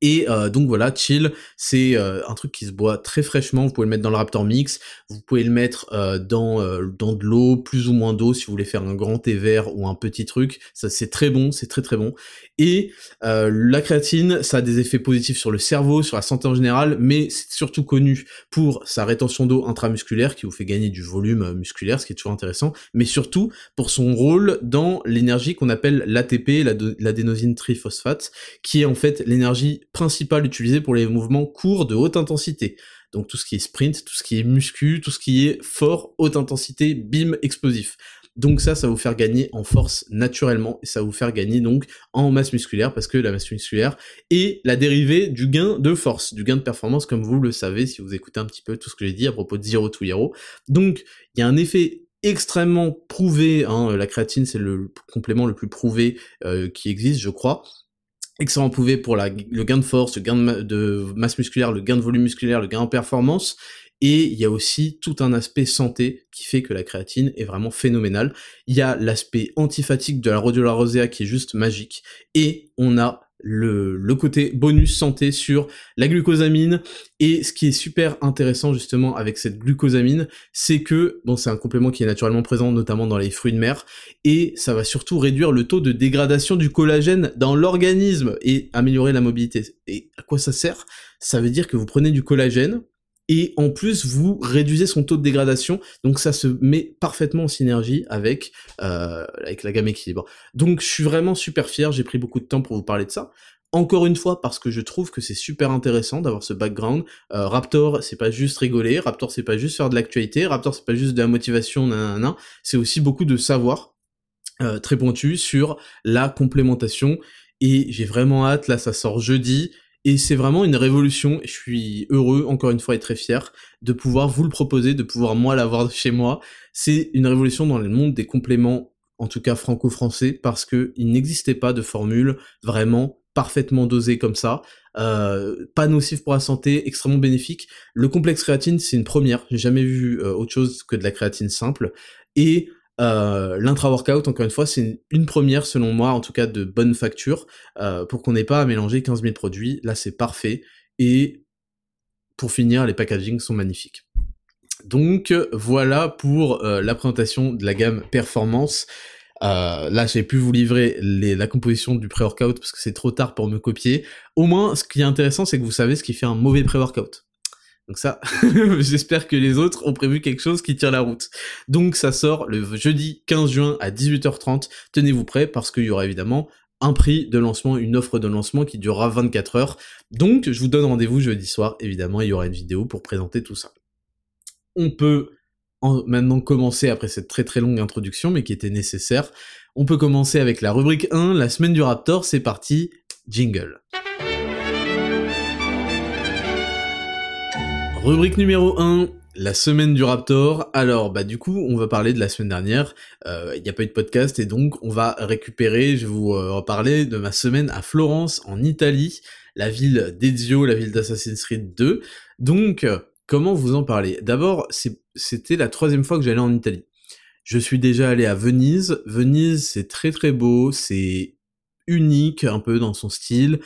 Et donc voilà, Chill, c'est un truc qui se boit très fraîchement, vous pouvez le mettre dans le Raptor Mix, vous pouvez le mettre dans de l'eau, plus ou moins d'eau, si vous voulez faire un grand thé vert ou un petit truc, ça c'est très bon, c'est très très bon. Et la créatine, ça a des effets positifs sur le cerveau, sur la santé en général, mais c'est surtout connu pour sa rétention d'eau intramusculaire, qui vous fait gagner du volume musculaire, ce qui est toujours intéressant, mais surtout pour son rôle dans l'énergie qu'on appelle l'ATP, l'adénosine triphosphate, qui est en fait l'énergie principale utilisée pour les mouvements courts de haute intensité. Donc tout ce qui est sprint, tout ce qui est muscu, tout ce qui est fort, haute intensité, bim, explosif. Donc ça va vous faire gagner en force naturellement, et ça va vous faire gagner donc en masse musculaire, parce que la masse musculaire est la dérivée du gain de force, du gain de performance, comme vous le savez si vous écoutez un petit peu tout ce que j'ai dit à propos de Zero to Hero. Donc il y a un effet extrêmement prouvé, hein, la créatine c'est le complément le plus prouvé qui existe, je crois. Extrêmement prouvé pour le gain de force, le gain de masse musculaire, le gain de volume musculaire, le gain en performance. Et il y a aussi tout un aspect santé qui fait que la créatine est vraiment phénoménale. Il y a l'aspect antifatigue de la rhodiola rosea qui est juste magique. Et on a le côté bonus santé sur la glucosamine. Et ce qui est super intéressant justement avec cette glucosamine, c'est que, bon, c'est un complément qui est naturellement présent notamment dans les fruits de mer, et ça va surtout réduire le taux de dégradation du collagène dans l'organisme et améliorer la mobilité. Et à quoi ça sert ? Ça veut dire que vous prenez du collagène, et en plus vous réduisez son taux de dégradation, donc ça se met parfaitement en synergie avec la gamme équilibre. Donc je suis vraiment super fier, j'ai pris beaucoup de temps pour vous parler de ça. Encore une fois, parce que je trouve que c'est super intéressant d'avoir ce background. Raptor, c'est pas juste rigoler, Raptor c'est pas juste faire de l'actualité, Raptor c'est pas juste de la motivation, nanana, c'est aussi beaucoup de savoir très pointu sur la complémentation, et j'ai vraiment hâte, là ça sort jeudi, et c'est vraiment une révolution, et je suis heureux, encore une fois, et très fier, de pouvoir vous le proposer, de pouvoir moi l'avoir chez moi. C'est une révolution dans le monde des compléments, en tout cas franco-français, parce que il n'existait pas de formule vraiment parfaitement dosée comme ça, pas nocif pour la santé, extrêmement bénéfique. Le complexe créatine, c'est une première, j'ai jamais vu autre chose que de la créatine simple, et l'intra-workout, encore une fois, c'est une première, selon moi, en tout cas de bonne facture, pour qu'on n'ait pas à mélanger 15 000 produits. Là, c'est parfait. Et pour finir, les packagings sont magnifiques. Donc, voilà pour la présentation de la gamme Performance. Là, j'ai pu vous livrer la composition du pré-workout parce que c'est trop tard pour me copier. Au moins, ce qui est intéressant, c'est que vous savez ce qui fait un mauvais pré-workout. Donc ça, j'espère que les autres ont prévu quelque chose qui tire la route. Donc ça sort le jeudi 15 juin à 18h30. Tenez-vous prêts parce qu'il y aura évidemment un prix de lancement, une offre de lancement qui durera 24 heures. Donc je vous donne rendez-vous jeudi soir, évidemment, il y aura une vidéo pour présenter tout ça. On peut maintenant commencer, après cette très très longue introduction, mais qui était nécessaire, on peut commencer avec la rubrique 1, la semaine du Raptor, c'est parti, jingle. Rubrique numéro 1, la semaine du Raptor. Alors, du coup, on va parler de la semaine dernière. Il n'y a pas eu de podcast et donc on va récupérer, je vais vous reparler de ma semaine à Florence, en Italie, la ville d'Ezio, la ville d'Assassin's Creed 2. Donc, comment vous en parler ? D'abord, c'était la 3e fois que j'allais en Italie. Je suis déjà allé à Venise. Venise, c'est très très beau, c'est unique un peu dans son style.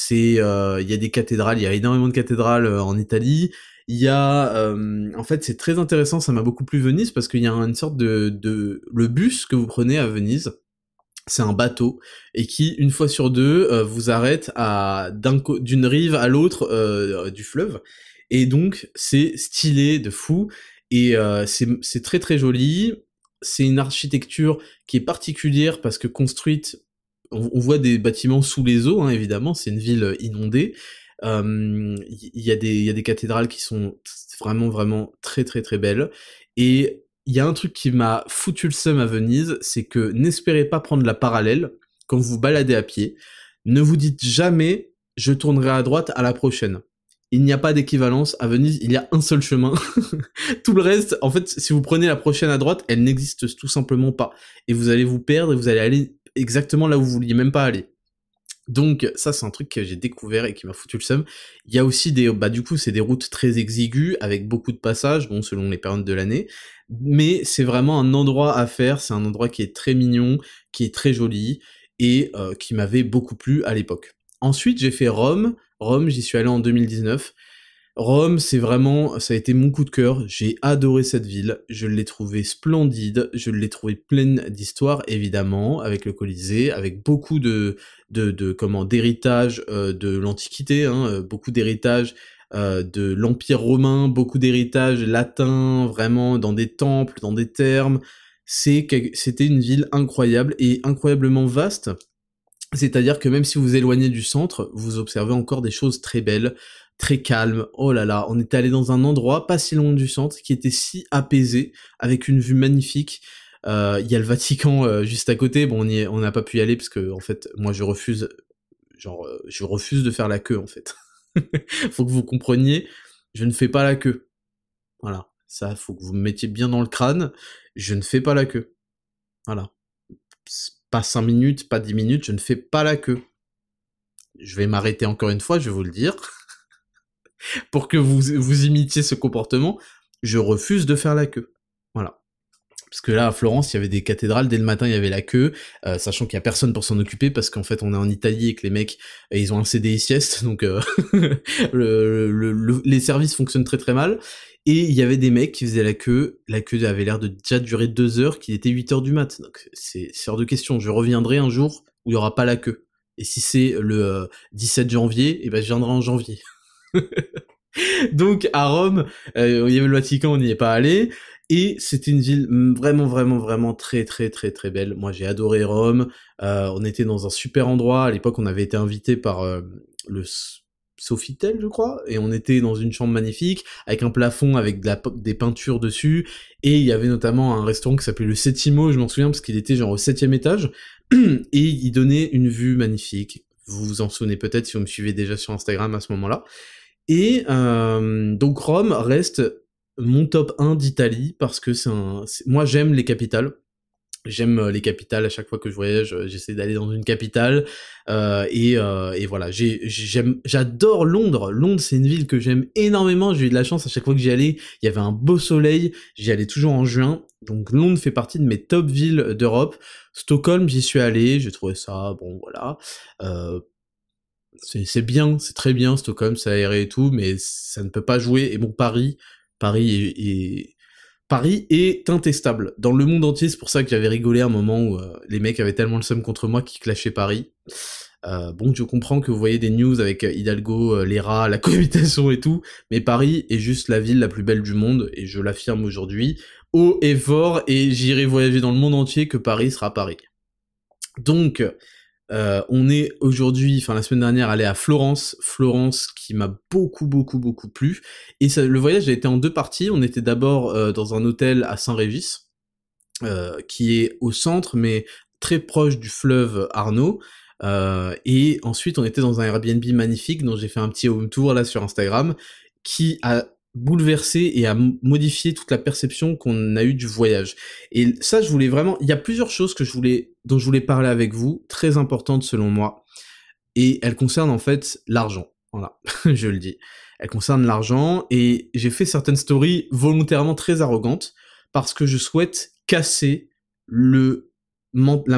Il y a des cathédrales, il y a énormément de cathédrales en Italie. Il y a, en fait, c'est très intéressant, ça m'a beaucoup plu Venise, parce qu'il y a une sorte le bus que vous prenez à Venise, c'est un bateau, et qui, une fois sur deux, vous arrête d'une rive à l'autre du fleuve, et donc, c'est stylé de fou, et c'est très très joli, c'est une architecture qui est particulière, parce que construite, on voit des bâtiments sous les eaux, hein, évidemment, c'est une ville inondée, il y a des cathédrales qui sont vraiment vraiment très très très belles, et il y a un truc qui m'a foutu le seum à Venise, c'est que n'espérez pas prendre la parallèle quand vous vous baladez à pied, ne vous dites jamais je tournerai à droite à la prochaine. Il n'y a pas d'équivalence à Venise, il y a un seul chemin. Tout le reste, en fait, si vous prenez la prochaine à droite, elle n'existe tout simplement pas, et vous allez vous perdre et vous allez aller exactement là où vous vouliez même pas aller. Donc ça, c'est un truc que j'ai découvert et qui m'a foutu le seum. Il y a aussi du coup, c'est des routes très exiguës avec beaucoup de passages, bon, selon les périodes de l'année, mais c'est vraiment un endroit à faire, c'est un endroit qui est très mignon, qui est très joli, et qui m'avait beaucoup plu à l'époque. Ensuite, j'ai fait Rome. Rome, j'y suis allé en 2019. Rome, ça a été mon coup de cœur, j'ai adoré cette ville, je l'ai trouvée splendide, je l'ai trouvée pleine d'histoire, évidemment, avec le Colisée, avec beaucoup d'héritage de l'Antiquité, hein, beaucoup d'héritage de l'Empire romain, beaucoup d'héritage latin, vraiment, dans des temples, dans des thermes. C'était une ville incroyable, et incroyablement vaste, c'est-à-dire que même si vous vous éloignez du centre, vous observez encore des choses très belles, très calmes. Oh là là, on était allé dans un endroit pas si loin du centre qui était si apaisé, avec une vue magnifique. Il y a le Vatican juste à côté. Bon, on n'a pas pu y aller parce que en fait, moi je refuse de faire la queue en fait. Faut que vous compreniez, je ne fais pas la queue. Voilà, ça, faut que vous me mettiez bien dans le crâne. Je ne fais pas la queue. Voilà. Pas 5 minutes, pas 10 minutes, je ne fais pas la queue. Je vais m'arrêter encore une fois, je vais vous le dire. Pour que vous imitiez ce comportement, je refuse de faire la queue. Voilà. Parce que là, à Florence, il y avait des cathédrales, dès le matin, il y avait la queue, sachant qu'il y a personne pour s'en occuper, parce qu'en fait, on est en Italie et que les mecs, ils ont un CDI sieste, donc les services fonctionnent très très mal. Et il y avait des mecs qui faisaient la queue avait l'air de déjà durer 2 heures, qu'il était 8 heures du mat. Donc c'est hors de question, je reviendrai un jour où il y aura pas la queue. Et si c'est le 17 janvier, je viendrai en janvier. Donc à Rome, il y avait le Vatican, on n'y est pas allé, et c'était une ville vraiment vraiment vraiment très très très très belle. Moi j'ai adoré Rome, on était dans un super endroit, à l'époque on avait été invité par le Sofitel je crois, et on était dans une chambre magnifique, avec un plafond avec des peintures dessus, et il y avait notamment un restaurant qui s'appelait le Settimo, je m'en souviens parce qu'il était genre au 7e étage, et il donnait une vue magnifique. vous vous en souvenez peut-être si vous me suivez déjà sur Instagram à ce moment-là. Et donc Rome reste mon top 1 d'Italie, parce que moi j'aime les capitales. J'aime les capitales. À chaque fois que je voyage, j'essaie d'aller dans une capitale, et voilà. J'adore Londres. Londres, c'est une ville que j'aime énormément. J'ai eu de la chance à chaque fois que j'y allais. Il y avait un beau soleil. J'y allais toujours en juin. Donc Londres fait partie de mes top villes d'Europe. Stockholm, j'y suis allé. J'ai trouvé ça, bon, voilà. Euh, c'est bien, c'est très bien. Stockholm, c'est aéré et tout, mais ça ne peut pas jouer. Et bon, Paris est intestable. Dans le monde entier, c'est pour ça que j'avais rigolé à un moment où les mecs avaient tellement le seum contre moi qu'ils clashaient Paris. Bon, je comprends que vous voyez des news avec Hidalgo, les rats, la cohabitation et tout, mais Paris est juste la ville la plus belle du monde, et je l'affirme aujourd'hui, haut et fort, et j'irai voyager dans le monde entier que Paris sera Paris. Donc, on est aujourd'hui, enfin la semaine dernière, allé à Florence qui m'a beaucoup plu, et le voyage a été en 2 parties. On était d'abord dans un hôtel à Saint-Régis, qui est au centre, mais très proche du fleuve Arno, et ensuite on était dans un Airbnb magnifique dont j'ai fait un petit home tour là sur Instagram, qui a bouleversé et a modifié toute la perception qu'on a eue du voyage. Et ça, je voulais vraiment... Il y a plusieurs choses dont je voulais parler avec vous, très importantes selon moi, et elles concernent en fait l'argent. Voilà, je le dis. Elles concernent l'argent, et j'ai fait certaines stories volontairement très arrogantes, parce que je souhaite casser la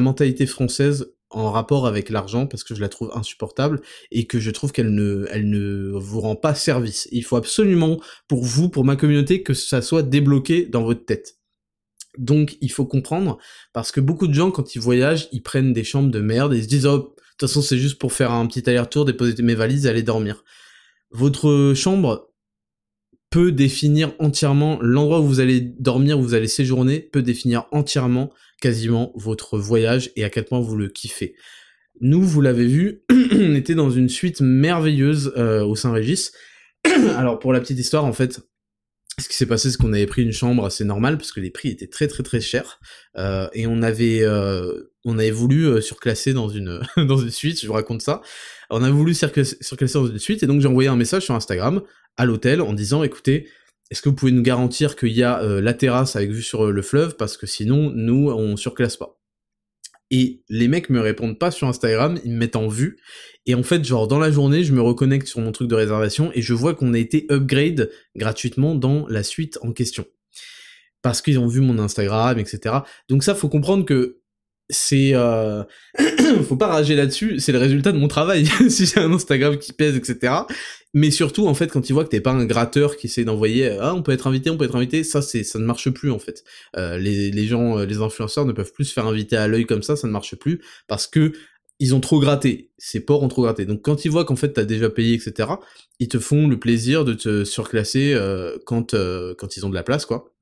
mentalité française en rapport avec l'argent, parce que je la trouve insupportable, et que je trouve elle ne vous rend pas service. Il faut absolument, pour vous, pour ma communauté, que ça soit débloqué dans votre tête. Donc il faut comprendre, parce que beaucoup de gens, quand ils voyagent, ils prennent des chambres de merde, et ils se disent « Oh, de toute façon c'est juste pour faire un petit aller-retour, déposer mes valises et aller dormir ». Votre chambre peut définir entièrement l'endroit où vous allez dormir, où vous allez séjourner, peut définir entièrement, quasiment, votre voyage et à quel point vous le kiffez. Nous, vous l'avez vu, on était dans une suite merveilleuse au Saint-Régis. Alors, pour la petite histoire, en fait, ce qui s'est passé, c'est qu'on avait pris une chambre assez normale, parce que les prix étaient très chers, et on avait voulu surclasser dans une dans une suite, je vous raconte ça. On a voulu surclasser dans une suite, et donc j'ai envoyé un message sur Instagram à l'hôtel en disant « Écoutez, est-ce que vous pouvez nous garantir qu'il y a la terrasse avec vue sur le fleuve, parce que sinon, nous, on surclasse pas ». Et les mecs me répondent pas sur Instagram, ils me mettent en vue, et en fait, genre, dans la journée, je me reconnecte sur mon truc de réservation, et je vois qu'on a été upgrade gratuitement dans la suite en question. Parce qu'ils ont vu mon Instagram, etc. Donc ça, faut comprendre que c'est... faut pas rager là-dessus, c'est le résultat de mon travail, si j'ai un Instagram qui pèse, etc. Mais surtout, en fait, quand ils voient que t'es pas un gratteur qui essaie d'envoyer « Ah, on peut être invité », ça ne marche plus, en fait. Les gens, les influenceurs ne peuvent plus se faire inviter à l'œil comme ça ne marche plus, parce que ils ont trop gratté, ces porcs ont trop gratté. Donc quand ils voient qu'en fait t'as déjà payé, etc., ils te font le plaisir de te surclasser quand ils ont de la place, quoi.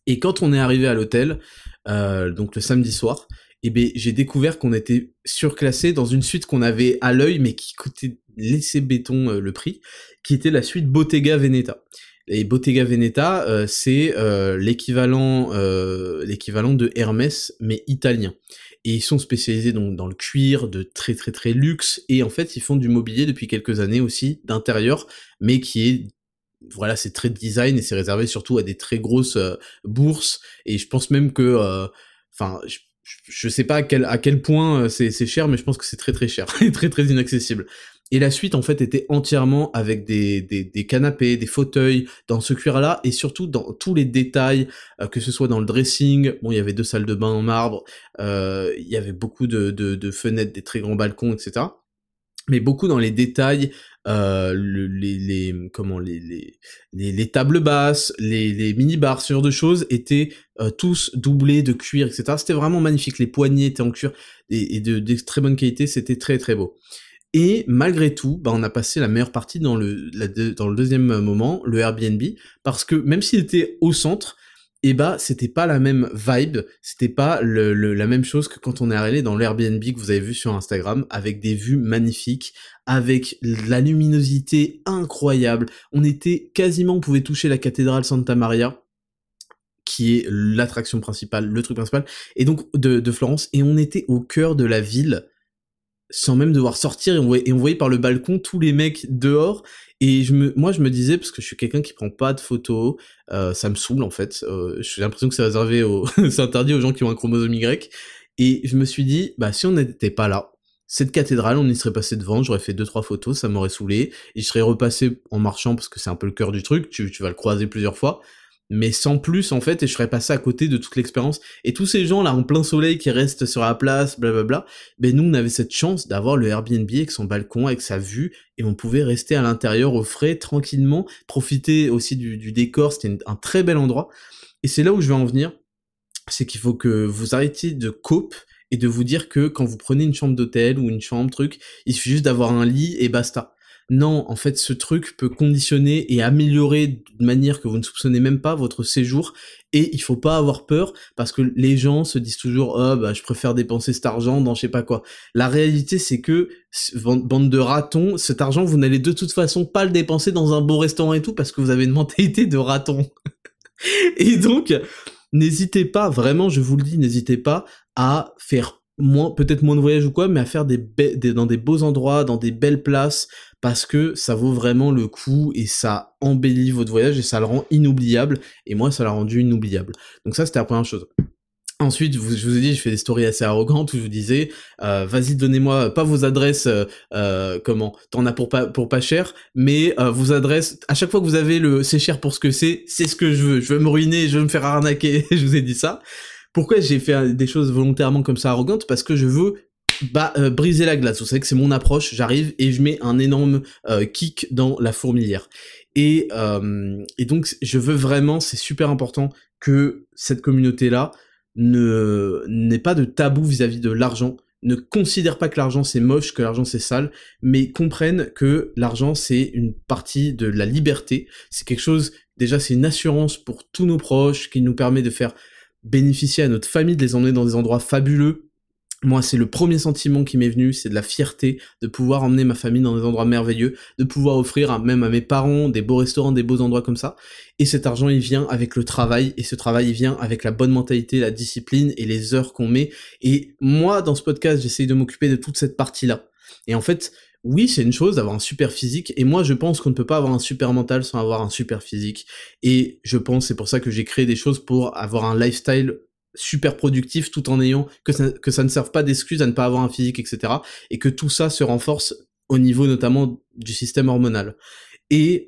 Et quand on est arrivé à l'hôtel, donc le samedi soir, eh ben j'ai découvert qu'on était surclassé dans une suite qu'on avait à l'œil, mais qui coûtait laisser béton le prix, qui était la suite Bottega Veneta. Et Bottega Veneta, c'est l'équivalent de Hermès, mais italien. Et ils sont spécialisés donc dans le cuir, de très luxe, et en fait ils font du mobilier depuis quelques années aussi, d'intérieur, mais qui est... Voilà, c'est très design, et c'est réservé surtout à des très grosses bourses, et je pense même que... Enfin, je sais pas à quel point c'est cher, mais je pense que c'est très cher, et très inaccessible. Et la suite, en fait, était entièrement avec des canapés, des fauteuils, dans ce cuir-là, et surtout dans tous les détails, que ce soit dans le dressing. Bon, il y avait 2 salles de bain en marbre, il y avait beaucoup de fenêtres, des très grands balcons, etc. Mais beaucoup dans les détails, les tables basses, les mini-bars, ce genre de choses étaient tous doublés de cuir, etc. C'était vraiment magnifique, les poignées étaient en cuir, et de très bonne qualité, c'était très beau. Et malgré tout, bah, on a passé la meilleure partie dans le deuxième moment, le Airbnb, parce que même s'il était au centre, et bah c'était pas la même vibe, c'était pas la même chose que quand on est allé dans l'Airbnb que vous avez vu sur Instagram, avec des vues magnifiques, avec la luminosité incroyable. On pouvait toucher la cathédrale Santa Maria, qui est l'attraction principale, le truc principal, et donc de Florence, et on était au cœur de la ville, sans même devoir sortir, et on voyait par le balcon tous les mecs dehors, et moi je me disais, parce que je suis quelqu'un qui prend pas de photos, ça me saoule en fait, j'ai l'impression que c'est réservé c'est interdit aux gens qui ont un chromosome Y, et je me suis dit, bah si on n'était pas là, cette cathédrale, on y serait passé devant, j'aurais fait 2-3 photos, ça m'aurait saoulé, et je serais repassé en marchant, parce que c'est un peu le cœur du truc, tu vas le croiser plusieurs fois, mais sans plus en fait, et je serais passé à côté de toute l'expérience. Et tous ces gens là en plein soleil qui restent sur la place, blablabla, ben nous on avait cette chance d'avoir le Airbnb avec son balcon, avec sa vue, et on pouvait rester à l'intérieur au frais, tranquillement, profiter aussi du décor, c'était un très bel endroit. Et c'est là où je vais en venir, c'est qu'il faut que vous arrêtiez de cope et de vous dire que quand vous prenez une chambre d'hôtel ou une chambre truc, il suffit juste d'avoir un lit et basta. Non, en fait, ce truc peut conditionner et améliorer de manière que vous ne soupçonnez même pas votre séjour, et il faut pas avoir peur, parce que les gens se disent toujours, oh, bah, je préfère dépenser cet argent dans je sais pas quoi. La réalité, c'est que, bande de ratons, cet argent, vous n'allez de toute façon pas le dépenser dans un bon restaurant et tout, parce que vous avez une mentalité de raton. Et donc, n'hésitez pas, vraiment, je vous le dis, n'hésitez pas à faire peut-être moins de voyages ou quoi, mais à faire dans des beaux endroits, dans des belles places, parce que ça vaut vraiment le coup, et ça embellit votre voyage, et ça le rend inoubliable, et moi, ça l'a rendu inoubliable. Donc ça, c'était la première chose. Ensuite, je vous ai dit, je fais des stories assez arrogantes où je vous disais, vas-y, donnez-moi pas vos adresses, t'en as pour pas cher, mais vos adresses, à chaque fois que vous avez c'est cher pour ce que c'est ce que je veux me ruiner, je veux me faire arnaquer, je vous ai dit ça. Pourquoi j'ai fait des choses volontairement comme ça arrogantes? Parce que je veux briser la glace. Vous savez que c'est mon approche, j'arrive et je mets un énorme kick dans la fourmilière. Et donc je veux vraiment, c'est super important que cette communauté-là n'ait pas de tabou vis-à-vis de l'argent, ne considère pas que l'argent c'est moche, que l'argent c'est sale, mais comprennent que l'argent c'est une partie de la liberté, c'est quelque chose, déjà c'est une assurance pour tous nos proches, qui nous permet de faire bénéficier à notre famille, de les emmener dans des endroits fabuleux. Moi, c'est le premier sentiment qui m'est venu, c'est de la fierté de pouvoir emmener ma famille dans des endroits merveilleux, de pouvoir offrir même à mes parents des beaux restaurants, des beaux endroits comme ça. Et cet argent, il vient avec le travail, et ce travail, il vient avec la bonne mentalité, la discipline et les heures qu'on met. Et moi, dans ce podcast, j'essaye de m'occuper de toute cette partie-là. Et en fait, oui, c'est une chose d'avoir un super physique, et moi, je pense qu'on ne peut pas avoir un super mental sans avoir un super physique. Et je pense, c'est pour ça que j'ai créé des choses pour avoir un lifestyle super productif, tout en ayant que ça ne serve pas d'excuse à ne pas avoir un physique, etc. Et que tout ça se renforce au niveau notamment du système hormonal. Et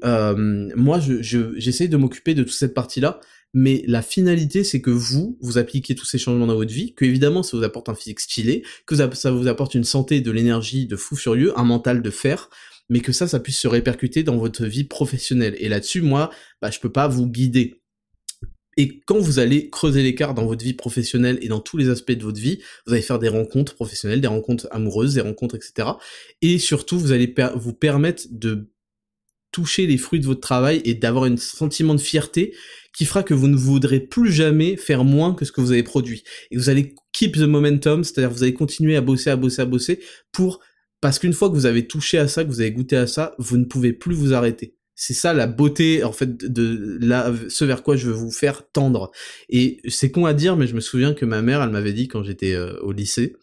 moi, j'essaye de m'occuper de toute cette partie-là, mais la finalité, c'est que vous appliquez tous ces changements dans votre vie, que évidemment ça vous apporte un physique stylé, que ça vous apporte une santé, de l'énergie de fou furieux, un mental de fer, mais que ça puisse se répercuter dans votre vie professionnelle. Et là-dessus, moi, je peux pas vous guider. Et quand vous allez creuser l'écart dans votre vie professionnelle et dans tous les aspects de votre vie, vous allez faire des rencontres professionnelles, des rencontres amoureuses, des rencontres, etc. Et surtout, vous allez vous permettre de toucher les fruits de votre travail et d'avoir un sentiment de fierté qui fera que vous ne voudrez plus jamais faire moins que ce que vous avez produit. Et vous allez keep the momentum, c'est-à-dire vous allez continuer à bosser, parce qu'une fois que vous avez touché à ça, que vous avez goûté à ça, vous ne pouvez plus vous arrêter. C'est ça la beauté, en fait, ce vers quoi je veux vous faire tendre. Et c'est con à dire, mais je me souviens que ma mère, elle m'avait dit quand j'étais au lycée,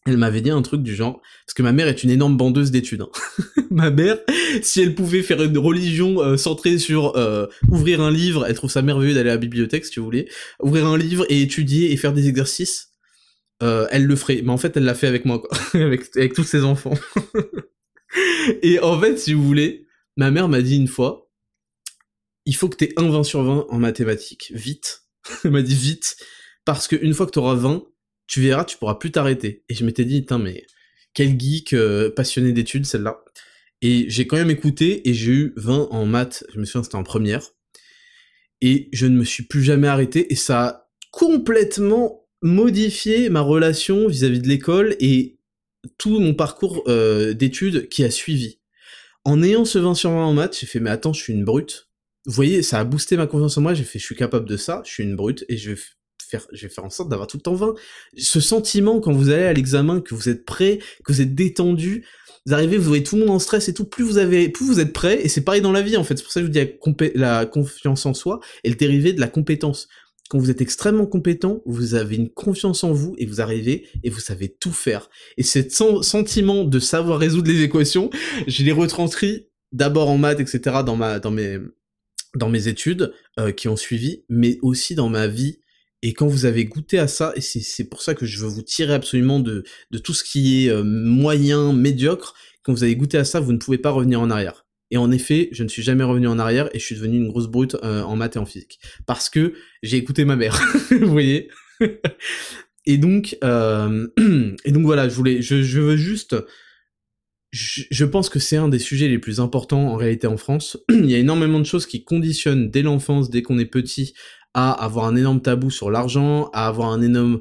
elle m'avait dit un truc du genre, parce que ma mère est une énorme bandeuse d'études. Hein. Ma mère, si elle pouvait faire une religion centrée sur ouvrir un livre, elle trouve ça merveilleux d'aller à la bibliothèque, si tu voulais, ouvrir un livre et étudier et faire des exercices, elle le ferait. Mais en fait, elle l'a fait avec moi, quoi, avec tous ses enfants. Et en fait, si vous voulez, ma mère m'a dit une fois, il faut que t'aies un 20 sur 20 en mathématiques, vite. Elle m'a dit vite, parce qu'une fois que t'auras 20, tu verras, tu pourras plus t'arrêter. Et je m'étais dit, putain, mais quel geek passionné d'études, celle-là. Et j'ai quand même écouté, et j'ai eu 20 en maths, je me souviens, c'était en première. Et je ne me suis plus jamais arrêté, et ça a complètement modifié ma relation vis-à-vis de l'école, et tout mon parcours d'études qui a suivi. En ayant ce 20 sur 20 en maths, j'ai fait, mais attends, je suis une brute. Vous voyez, ça a boosté ma confiance en moi, j'ai fait, je suis capable de ça, je suis une brute, et je vais faire en sorte d'avoir tout le temps 20. Ce sentiment, quand vous allez à l'examen, que vous êtes prêt, que vous êtes détendu, vous arrivez, vous voyez tout le monde en stress et tout, plus vous êtes prêt, et c'est pareil dans la vie, en fait, c'est pour ça que je vous dis la confiance en soi, est le dérivé de la compétence. quand vous êtes extrêmement compétent, vous avez une confiance en vous et vous arrivez et vous savez tout faire. Et ce sentiment de savoir résoudre les équations, je l'ai retranscrit d'abord en maths, etc., dans mes études qui ont suivi, mais aussi dans ma vie. Et quand vous avez goûté à ça, et c'est pour ça que je veux vous tirer absolument de tout ce qui est moyen, médiocre, quand vous avez goûté à ça, vous ne pouvez pas revenir en arrière. Et en effet, je ne suis jamais revenu en arrière et je suis devenu une grosse brute en maths et en physique. Parce que j'ai écouté ma mère, vous voyez. Et donc voilà, je veux juste... Je pense que c'est un des sujets les plus importants en réalité en France. Il y a énormément de choses qui conditionnent dès l'enfance, dès qu'on est petit, à avoir un énorme tabou sur l'argent, à avoir un énorme...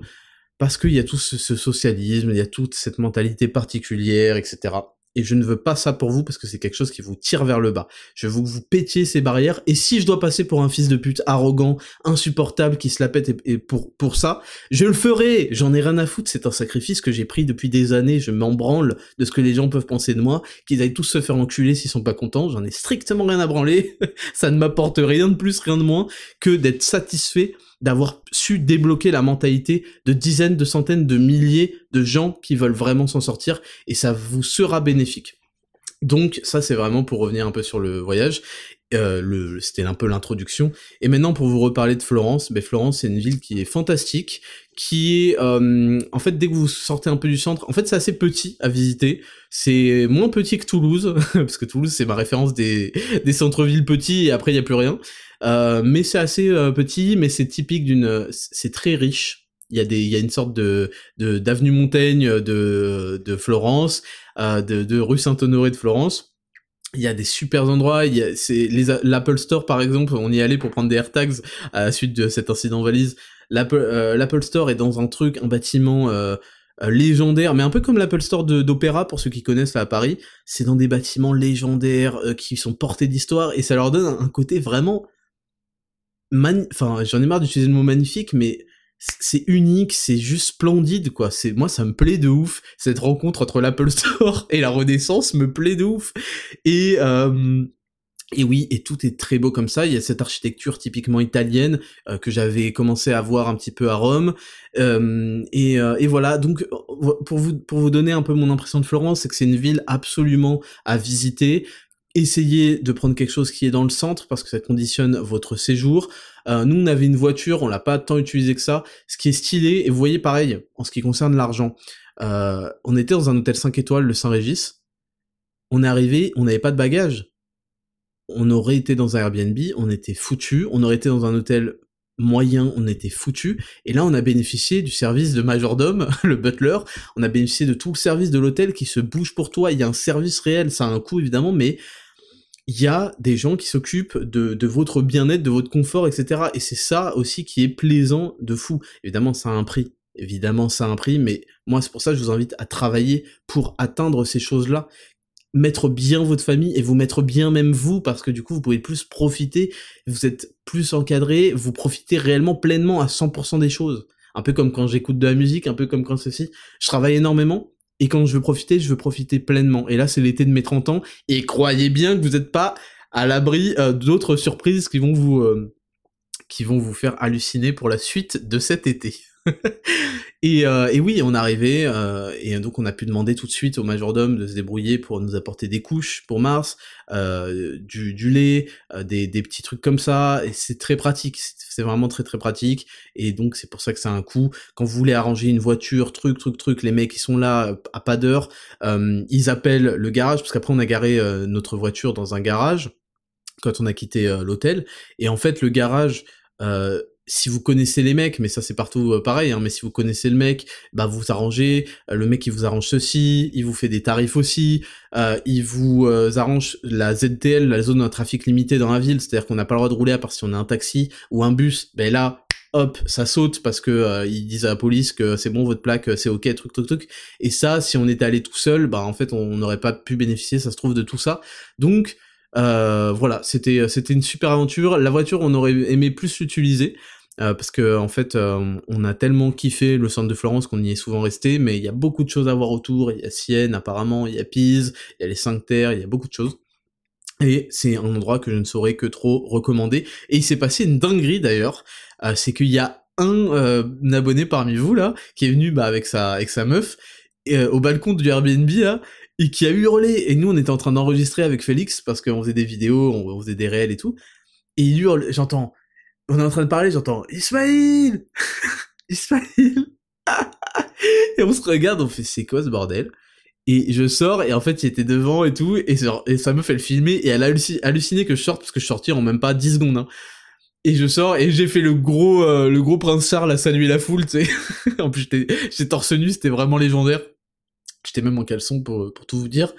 Parce qu'il y a tout ce socialisme, il y a toute cette mentalité particulière, etc. Et je ne veux pas ça pour vous parce que c'est quelque chose qui vous tire vers le bas. Je veux que vous pétiez ces barrières, et si je dois passer pour un fils de pute arrogant, insupportable, qui se la pète et pour ça, je le ferai. J'en ai rien à foutre, c'est un sacrifice que j'ai pris depuis des années, je m'en branle de ce que les gens peuvent penser de moi, qu'ils aillent tous se faire enculer s'ils sont pas contents, j'en ai strictement rien à branler, ça ne m'apporte rien de plus, rien de moins, que d'être satisfait d'avoir su débloquer la mentalité de dizaines, de centaines, de milliers de gens qui veulent vraiment s'en sortir, et ça vous sera bénéfique. Donc ça c'est vraiment pour revenir un peu sur le voyage, c'était un peu l'introduction, et maintenant pour vous reparler de Florence, Florence c'est une ville qui est fantastique, qui est, en fait dès que vous sortez un peu du centre, en fait c'est assez petit à visiter, c'est moins petit que Toulouse, parce que Toulouse c'est ma référence des centres-villes petits, et après il y a plus rien, mais c'est assez petit, mais c'est typique c'est très riche. Il y a une sorte d'avenue Montaigne de Florence, de rue Saint-Honoré de Florence. Il y a des super endroits, l'Apple Store par exemple, on y allait pour prendre des AirTags à la suite de cet incident valise. L'Apple Store est dans un bâtiment légendaire, mais un peu comme l'Apple Store d'Opéra, pour ceux qui connaissent là à Paris. C'est dans des bâtiments légendaires qui sont portés d'histoire, et ça leur donne un côté vraiment... Enfin, j'en ai marre d'utiliser le mot magnifique, mais c'est unique, c'est juste splendide, quoi. Moi, ça me plaît de ouf. Cette rencontre entre l'Apple Store et la Renaissance me plaît de ouf. Et oui, et tout est très beau comme ça. Il y a cette architecture typiquement italienne que j'avais commencé à voir un petit peu à Rome. Et voilà. Donc, pour vous donner un peu mon impression de Florence, c'est que c'est une ville absolument à visiter. Essayez de prendre quelque chose qui est dans le centre, parce que ça conditionne votre séjour. Nous, on avait une voiture, on l'a pas tant utilisé que ça, ce qui est stylé, et vous voyez, pareil, en ce qui concerne l'argent, on était dans un hôtel 5 étoiles, le Saint-Régis, on est arrivé, on n'avait pas de bagages, on aurait été dans un Airbnb, on était foutu, on aurait été dans un hôtel moyen, on était foutu, et là on a bénéficié du service de majordome, le butler, on a bénéficié de tout le service de l'hôtel qui se bouge pour toi, il y a un service réel, ça a un coût évidemment, mais il y a des gens qui s'occupent de votre bien-être, de votre confort, etc. Et c'est ça aussi qui est plaisant de fou. Évidemment, ça a un prix. Mais moi, c'est pour ça que je vous invite à travailler pour atteindre ces choses-là. Mettre bien votre famille et vous mettre bien même vous, parce que du coup, vous pouvez plus profiter, vous êtes plus encadré, vous profitez réellement pleinement à 100% des choses. Un peu comme quand j'écoute de la musique, un peu comme quand ceci. Je travaille énormément, et quand je veux profiter pleinement. Et là, c'est l'été de mes 30 ans, et croyez bien que vous n'êtes pas à l'abri d'autres surprises qui vont vous faire halluciner pour la suite de cet été. Et oui, on est arrivé, et donc on a pu demander tout de suite au majordome de se débrouiller pour nous apporter des couches pour Mars, du lait, des petits trucs comme ça, et c'est très pratique, c'est vraiment très très pratique, et donc c'est pour ça que ça a un coût. Quand vous voulez arranger une voiture, truc, les mecs ils sont là à pas d'heure, ils appellent le garage, parce qu'après on a garé notre voiture dans un garage, quand on a quitté l'hôtel, et en fait le garage... si vous connaissez les mecs, mais ça c'est partout pareil, hein, mais si vous connaissez le mec, bah vous arrangez, le mec il vous arrange ceci, il vous fait des tarifs aussi, il vous arrange la ZTL, la zone à trafic limité dans la ville, c'est-à-dire qu'on n'a pas le droit de rouler à part si on a un taxi ou un bus, ben là, hop, ça saute parce que ils disent à la police que c'est bon, votre plaque, c'est ok, truc. Et ça, si on était allé tout seul, bah en fait on n'aurait pas pu bénéficier, ça se trouve, de tout ça. Donc voilà, c'était une super aventure. La voiture, on aurait aimé plus l'utiliser. Parce que en fait, on a tellement kiffé le centre de Florence qu'on y est souvent resté, mais il y a beaucoup de choses à voir autour. Il y a Sienne, apparemment, il y a Pise, il y a les Cinq Terres, il y a beaucoup de choses. Et c'est un endroit que je ne saurais que trop recommander. Et il s'est passé une dinguerie d'ailleurs, c'est qu'il y a un abonné parmi vous là, qui est venu avec sa meuf, au balcon du Airbnb là, et qui a hurlé, et nous on était en train d'enregistrer avec Félix, parce qu'on faisait des vidéos, on faisait des réels et tout, et il hurle, on est en train de parler, j'entends « Ismaïl ! Ismaïl !» Et on se regarde, on fait « C'est quoi ce bordel ?» Et je sors, et en fait, il était devant et tout, et sa meuf, elle filmait, et elle a halluciné que je sorte, parce que je sortais en même pas 10 secondes, hein. Et je sors, et j'ai fait le gros Prince Charles à saluer la foule, tu sais. En plus, j'étais torse nu, c'était vraiment légendaire. J'étais même en caleçon pour tout vous dire.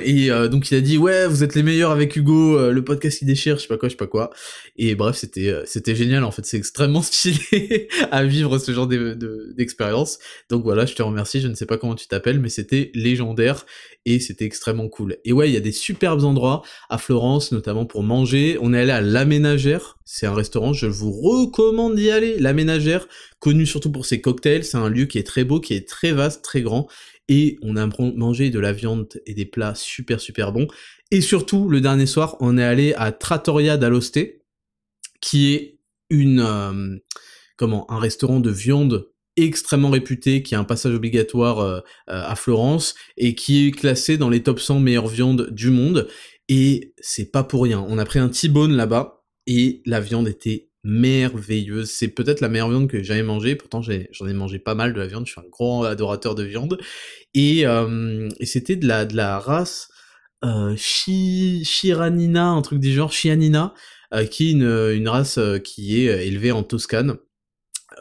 Et donc il a dit ouais vous êtes les meilleurs avec Hugo, le podcast qui déchire, je sais pas quoi. Et bref c'était génial en fait, c'est extrêmement stylé à vivre ce genre d'expérience. Donc voilà, je te remercie, je ne sais pas comment tu t'appelles, mais c'était légendaire et c'était extrêmement cool. Et ouais, il y a des superbes endroits à Florence, notamment pour manger. On est allé à La Ménagère, c'est un restaurant, je vous recommande d'y aller. La Ménagère, connu surtout pour ses cocktails, c'est un lieu qui est très beau, qui est très vaste, très grand. Et on a mangé de la viande et des plats super bons. Et surtout, le dernier soir, on est allé à Trattoria d'Aloste, qui est un restaurant de viande extrêmement réputé, qui a un passage obligatoire à Florence, et qui est classé dans les top 100 meilleures viandes du monde. Et c'est pas pour rien. On a pris un T-bone là-bas, et la viande était merveilleuse. C'est peut-être la meilleure viande que j'ai jamais mangée, pourtant j'en ai mangé pas mal de la viande, je suis un grand adorateur de viande. Et c'était de la race Chiranina, un truc du genre, Chianina, qui est une race qui est élevée en Toscane.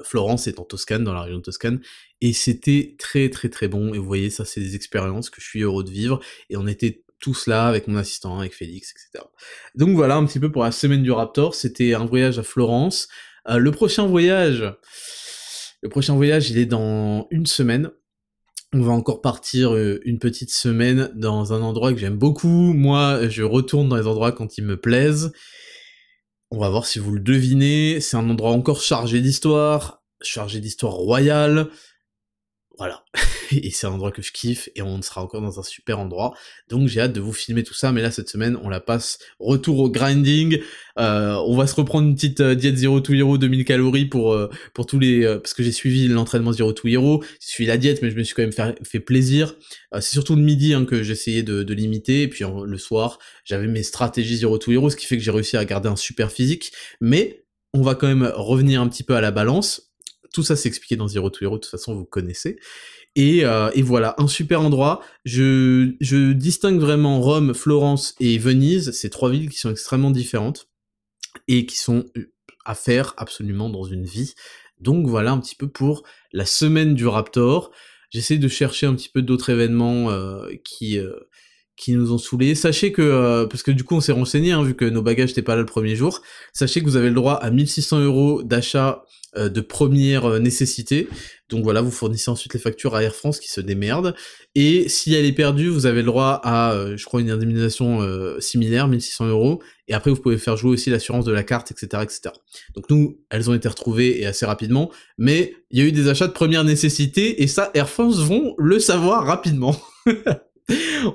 Florence est en Toscane, dans la région de Toscane, et c'était très bon, et vous voyez, ça c'est des expériences que je suis heureux de vivre, et on était tous là, avec mon assistant, avec Félix, etc. Donc voilà, un petit peu pour la semaine du Raptor, c'était un voyage à Florence. Le prochain voyage, il est dans une semaine. On va encore partir une petite semaine dans un endroit que j'aime beaucoup. Moi, je retourne dans les endroits quand ils me plaisent. On va voir si vous le devinez. C'est un endroit encore chargé d'histoire royale. Voilà. Et c'est un endroit que je kiffe, et on sera encore dans un super endroit. Donc j'ai hâte de vous filmer tout ça, mais là cette semaine, on la passe retour au grinding. On va se reprendre une petite diète Zero to Hero 2000 calories pour tous les... parce que j'ai suivi l'entraînement Zero to Hero, j'ai suivi la diète, mais je me suis quand même fait plaisir. C'est surtout le midi que j'essayais de limiter, et puis le soir, j'avais mes stratégies Zero to Hero, ce qui fait que j'ai réussi à garder un super physique, mais on va quand même revenir un petit peu à la balance. Tout ça c'est expliqué dans Zero to Hero, de toute façon vous connaissez. Et voilà, un super endroit. Je distingue vraiment Rome, Florence et Venise, ces trois villes qui sont extrêmement différentes et qui sont à faire absolument dans une vie. Donc voilà un petit peu pour la semaine du Raptor. J'essaie de chercher un petit peu d'autres événements qui nous ont saoulés. Sachez que, parce que du coup on s'est renseigné, vu que nos bagages n'étaient pas là le premier jour, sachez que vous avez le droit à 1600 € d'achat de première nécessité. Donc voilà, vous fournissez ensuite les factures à Air France qui se démerdent. Et si elle est perdue, vous avez le droit à, je crois, une indemnisation similaire, 1600 €. Et après, vous pouvez faire jouer aussi l'assurance de la carte, etc., etc. Donc nous, elles ont été retrouvées et assez rapidement. Mais il y a eu des achats de première nécessité, et ça, Air France vont le savoir rapidement.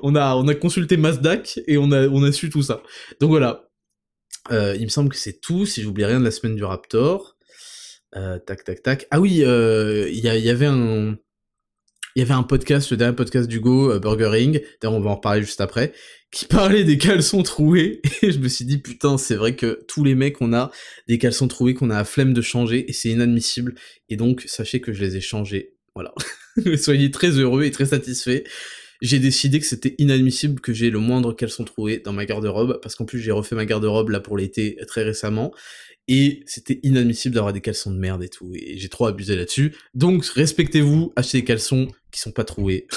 on a consulté Mazdac et on a su tout ça. Donc voilà. Il me semble que c'est tout, si j'oublie rien de la semaine du Raptor. Tac. Ah oui, il y avait un podcast, le dernier podcast d'Hugo, Burgering, d'ailleurs on va en reparler juste après, qui parlait des caleçons troués, et je me suis dit putain, c'est vrai que tous les mecs, on a des caleçons troués qu'on a la flemme de changer, et c'est inadmissible, et donc sachez que je les ai changés, voilà. Soyez très heureux et très satisfaits. J'ai décidé que c'était inadmissible que j'ai le moindre caleçon troué dans ma garde-robe, parce qu'en plus j'ai refait ma garde-robe là pour l'été très récemment, et c'était inadmissible d'avoir des caleçons de merde et tout, et j'ai trop abusé là-dessus. Donc respectez-vous, achetez des caleçons qui sont pas troués,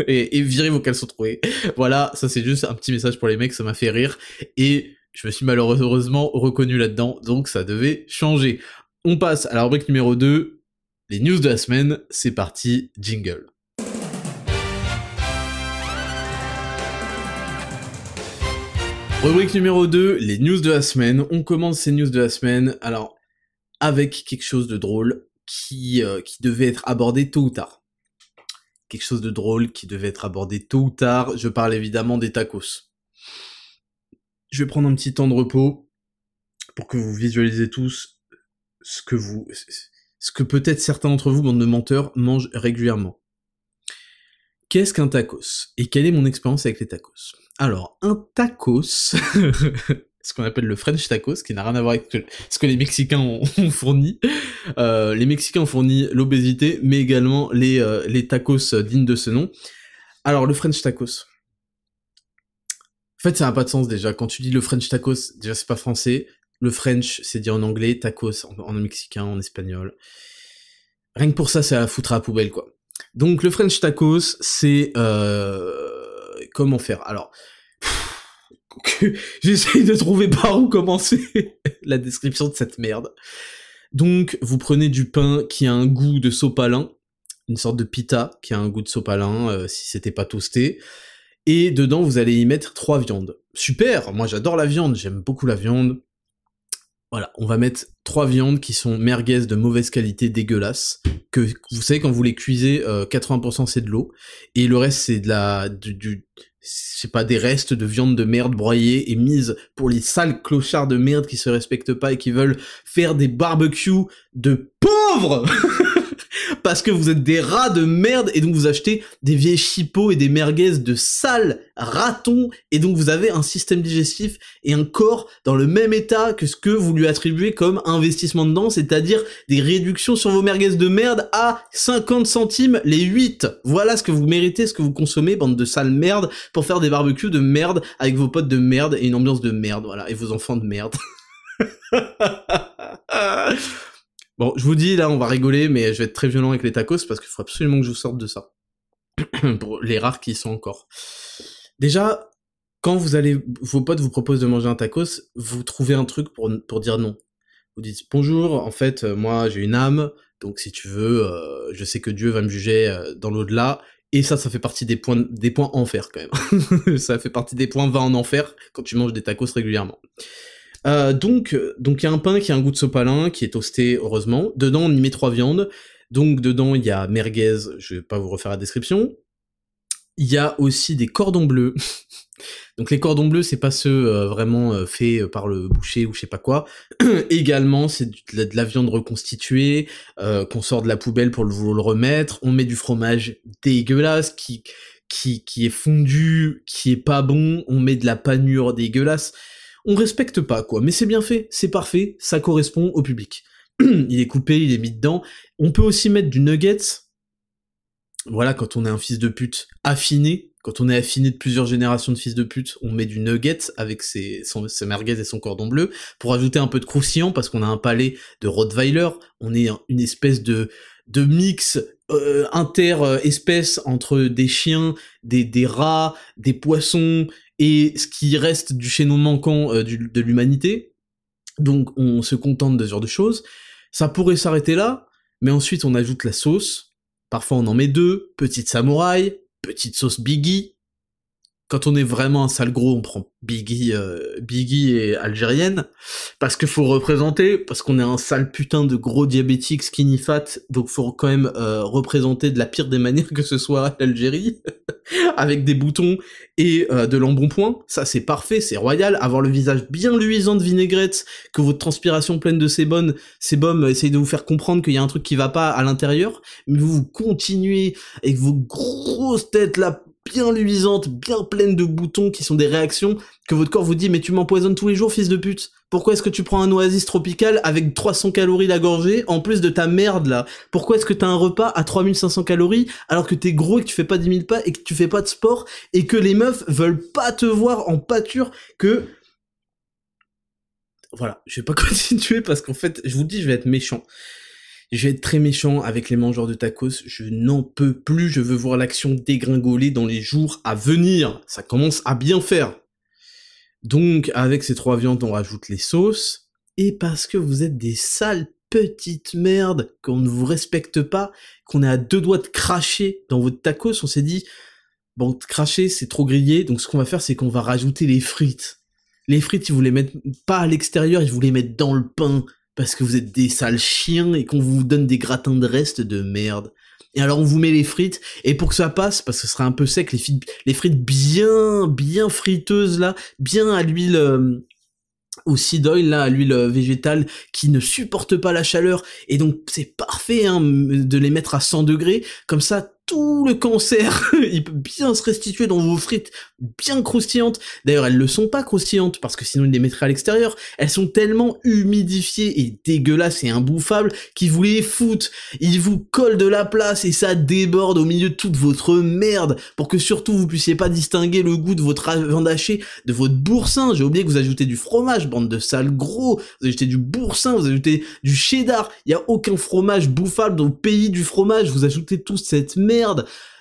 et virez vos caleçons troués. Voilà, ça c'est juste un petit message pour les mecs, ça m'a fait rire, et je me suis malheureusement reconnu là-dedans, donc ça devait changer. On passe à la rubrique numéro 2, les news de la semaine, c'est parti, jingle. Rubrique numéro 2, les news de la semaine. On commence ces news de la semaine, alors, avec quelque chose de drôle qui devait être abordé tôt ou tard. Quelque chose de drôle qui devait être abordé tôt ou tard, je parle évidemment des tacos. Je vais prendre un petit temps de repos pour que vous visualisez tous ce que peut-être certains d'entre vous, bande de menteurs, mangent régulièrement. Qu'est-ce qu'un tacos? Et quelle est mon expérience avec les tacos? Alors, un tacos, ce qu'on appelle le French tacos, qui n'a rien à voir avec ce que les Mexicains ont fourni. Les Mexicains ont fourni l'obésité, mais également les tacos dignes de ce nom. Alors, le French tacos. En fait, ça n'a pas de sens déjà. Quand tu dis le French tacos, déjà c'est pas français. Le French, c'est dit en anglais, tacos en mexicain, en espagnol. Rien que pour ça, c'est à foutre à la poubelle, quoi. Donc le French tacos, c'est comment faire? Alors, j'essaye de trouver par où commencer la description de cette merde. Donc vous prenez du pain qui a un goût de sopalin, une sorte de pita qui a un goût de sopalin, si c'était pas toasté. Et dedans vous allez y mettre 3 viandes. Super, moi j'adore la viande, j'aime beaucoup la viande. Voilà, on va mettre 3 viandes qui sont merguez de mauvaise qualité, dégueulasses, que vous savez quand vous les cuisez, 80% c'est de l'eau, et le reste c'est c'est pas des restes de viande de merde broyée et mise pour les sales clochards de merde qui se respectent pas et qui veulent faire des barbecues de pauvres parce que vous êtes des rats de merde et donc vous achetez des vieilles chipots et des merguez de sales ratons et donc vous avez un système digestif et un corps dans le même état que ce que vous lui attribuez comme investissement dedans, c'est-à-dire des réductions sur vos merguez de merde à 50 centimes les 8. Voilà ce que vous méritez, ce que vous consommez, bande de sales merde, pour faire des barbecues de merde avec vos potes de merde et une ambiance de merde, voilà, et vos enfants de merde. Bon, je vous dis, là, on va rigoler, mais je vais être très violent avec les tacos, parce qu'il faut absolument que je vous sorte de ça. Pour les rares qui y sont encore. Déjà, quand vos potes vous proposent de manger un tacos, vous trouvez un truc pour dire non. Vous dites, bonjour, en fait, moi, j'ai une âme, donc si tu veux, je sais que Dieu va me juger dans l'au-delà, et ça fait partie des points enfer, quand même. Ça fait partie des points va en enfer, quand tu manges des tacos régulièrement. Donc il y a un pain qui a un goût de sopalin, qui est toasté, heureusement. Dedans, on y met 3 viandes. Donc dedans, il y a merguez, je vais pas vous refaire la description. Il y a aussi des cordons bleus. Donc les cordons bleus, c'est pas ceux vraiment faits par le boucher ou je sais pas quoi. Également, c'est de la viande reconstituée, qu'on sort de la poubelle pour le remettre. On met du fromage dégueulasse qui est fondu, qui est pas bon. On met de la panure dégueulasse. On respecte pas, quoi. Mais c'est bien fait, c'est parfait, ça correspond au public. Il est coupé, il est mis dedans. On peut aussi mettre du nuggets. Voilà, quand on est un fils de pute affiné, quand on est affiné de plusieurs générations de fils de pute, on met du nuggets avec ses merguez et son cordon bleu, pour ajouter un peu de croustillant, parce qu'on a un palais de Rottweiler, on est une espèce de mix inter-espèces entre des chiens, des rats, des poissons, et ce qui reste du chaînon manquant de l'humanité. Donc on se contente de ce genre de choses. Ça pourrait s'arrêter là, mais ensuite on ajoute la sauce. Parfois on en met 2, petite samouraï, petite sauce Biggie. Quand on est vraiment un sale gros, on prend Biggie et algérienne, parce qu'il faut représenter, parce qu'on est un sale putain de gros diabétique skinny fat, donc faut quand même représenter de la pire des manières que ce soit l'Algérie, avec des boutons et de l'embonpoint. Ça c'est parfait, c'est royal. Avoir le visage bien luisant de vinaigrette, que votre transpiration pleine de sébum essaye de vous faire comprendre qu'il y a un truc qui va pas à l'intérieur, mais vous continuez avec vos grosses têtes là, bien luisantes, bien pleines de boutons qui sont des réactions que votre corps vous dit mais tu m'empoisonnes tous les jours fils de pute. Pourquoi est-ce que tu prends un oasis tropical avec 300 calories la gorgée en plus de ta merde là? Pourquoi est-ce que t'as un repas à 3500 calories alors que t'es gros et que tu fais pas 10 000 pas et que tu fais pas de sport et que les meufs veulent pas te voir en pâture que... Voilà, je vais pas continuer parce qu'en fait, je vous dis, je vais être méchant. Je vais être très méchant avec les mangeurs de tacos, je n'en peux plus, je veux voir l'action dégringoler dans les jours à venir, ça commence à bien faire. Donc, avec ces 3 viandes, on rajoute les sauces, et parce que vous êtes des sales petites merdes, qu'on ne vous respecte pas, qu'on est à 2 doigts de cracher dans votre tacos, on s'est dit, bon, cracher, c'est trop grillé, donc ce qu'on va faire, c'est qu'on va rajouter les frites. Les frites, ils vous les mettent pas à l'extérieur, ils vous les mettent dans le pain, parce que vous êtes des sales chiens et qu'on vous donne des gratins de restes de merde. et alors on vous met les frites, et pour que ça passe, parce que ce sera un peu sec, les frites bien friteuses là, bien à l'huile, au seed oil là, à l'huile végétale qui ne supporte pas la chaleur, et donc c'est parfait hein, de les mettre à 100 degrés, comme ça tout le cancer il peut bien se restituer dans vos frites bien croustillantes. D'ailleurs elles le sont pas croustillantes parce que sinon ils les mettraient à l'extérieur, elles sont tellement humidifiées et dégueulasses et imbouffables qu'ils vous les foutent, ils vous collent de la place et ça déborde au milieu de toute votre merde pour que surtout vous puissiez pas distinguer le goût de votre viande hachée de votre boursin. J'ai oublié que vous ajoutez du fromage, bande de sales gros, vous ajoutez du boursin, vous ajoutez du cheddar, il y a aucun fromage bouffable dans le pays du fromage, vous ajoutez toute cette merde,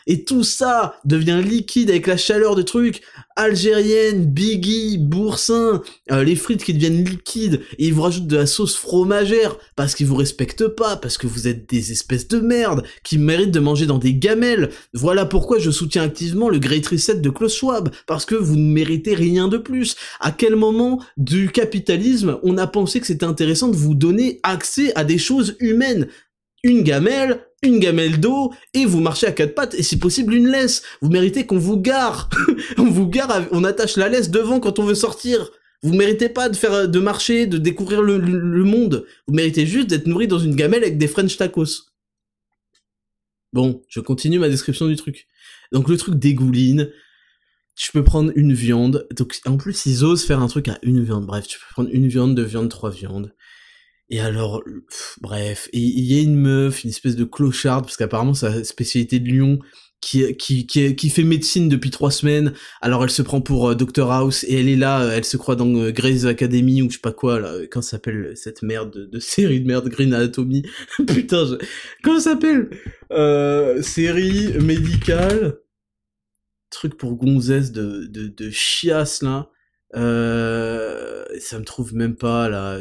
et tout ça devient liquide avec la chaleur de trucs algérienne, biggie, boursin, les frites qui deviennent liquides, et ils vous rajoutent de la sauce fromagère, parce qu'ils vous respectent pas, parce que vous êtes des espèces de merde, qui méritent de manger dans des gamelles. Voilà pourquoi je soutiens activement le Great Reset de Klaus Schwab, parce que vous ne méritez rien de plus. À quel moment du capitalisme on a pensé que c'était intéressant de vous donner accès à des choses humaines? Une gamelle d'eau, et vous marchez à quatre pattes, et si possible une laisse. Vous méritez qu'on vous gare. On attache la laisse devant quand on veut sortir. Vous méritez pas de marcher, de découvrir le monde. Vous méritez juste d'être nourri dans une gamelle avec des French tacos. Bon, je continue ma description du truc. Donc le truc dégouline, tu peux prendre une viande, donc en plus ils osent faire un truc à une viande, bref, tu peux prendre une viande, deux viandes, trois viandes. Et alors, bref, et il y a une meuf, une espèce de clocharde, parce qu'apparemment c'est la spécialité de Lyon, qui fait médecine depuis 3 semaines, alors elle se prend pour Dr House, et elle est là, elle se croit dans Grey's Academy, ou je sais pas quoi, là, comment ça s'appelle cette merde de série de merde, Green Anatomy, putain, comment ça s'appelle série médicale, truc pour gonzesse de chiasse, là, ça me trouve même pas, là...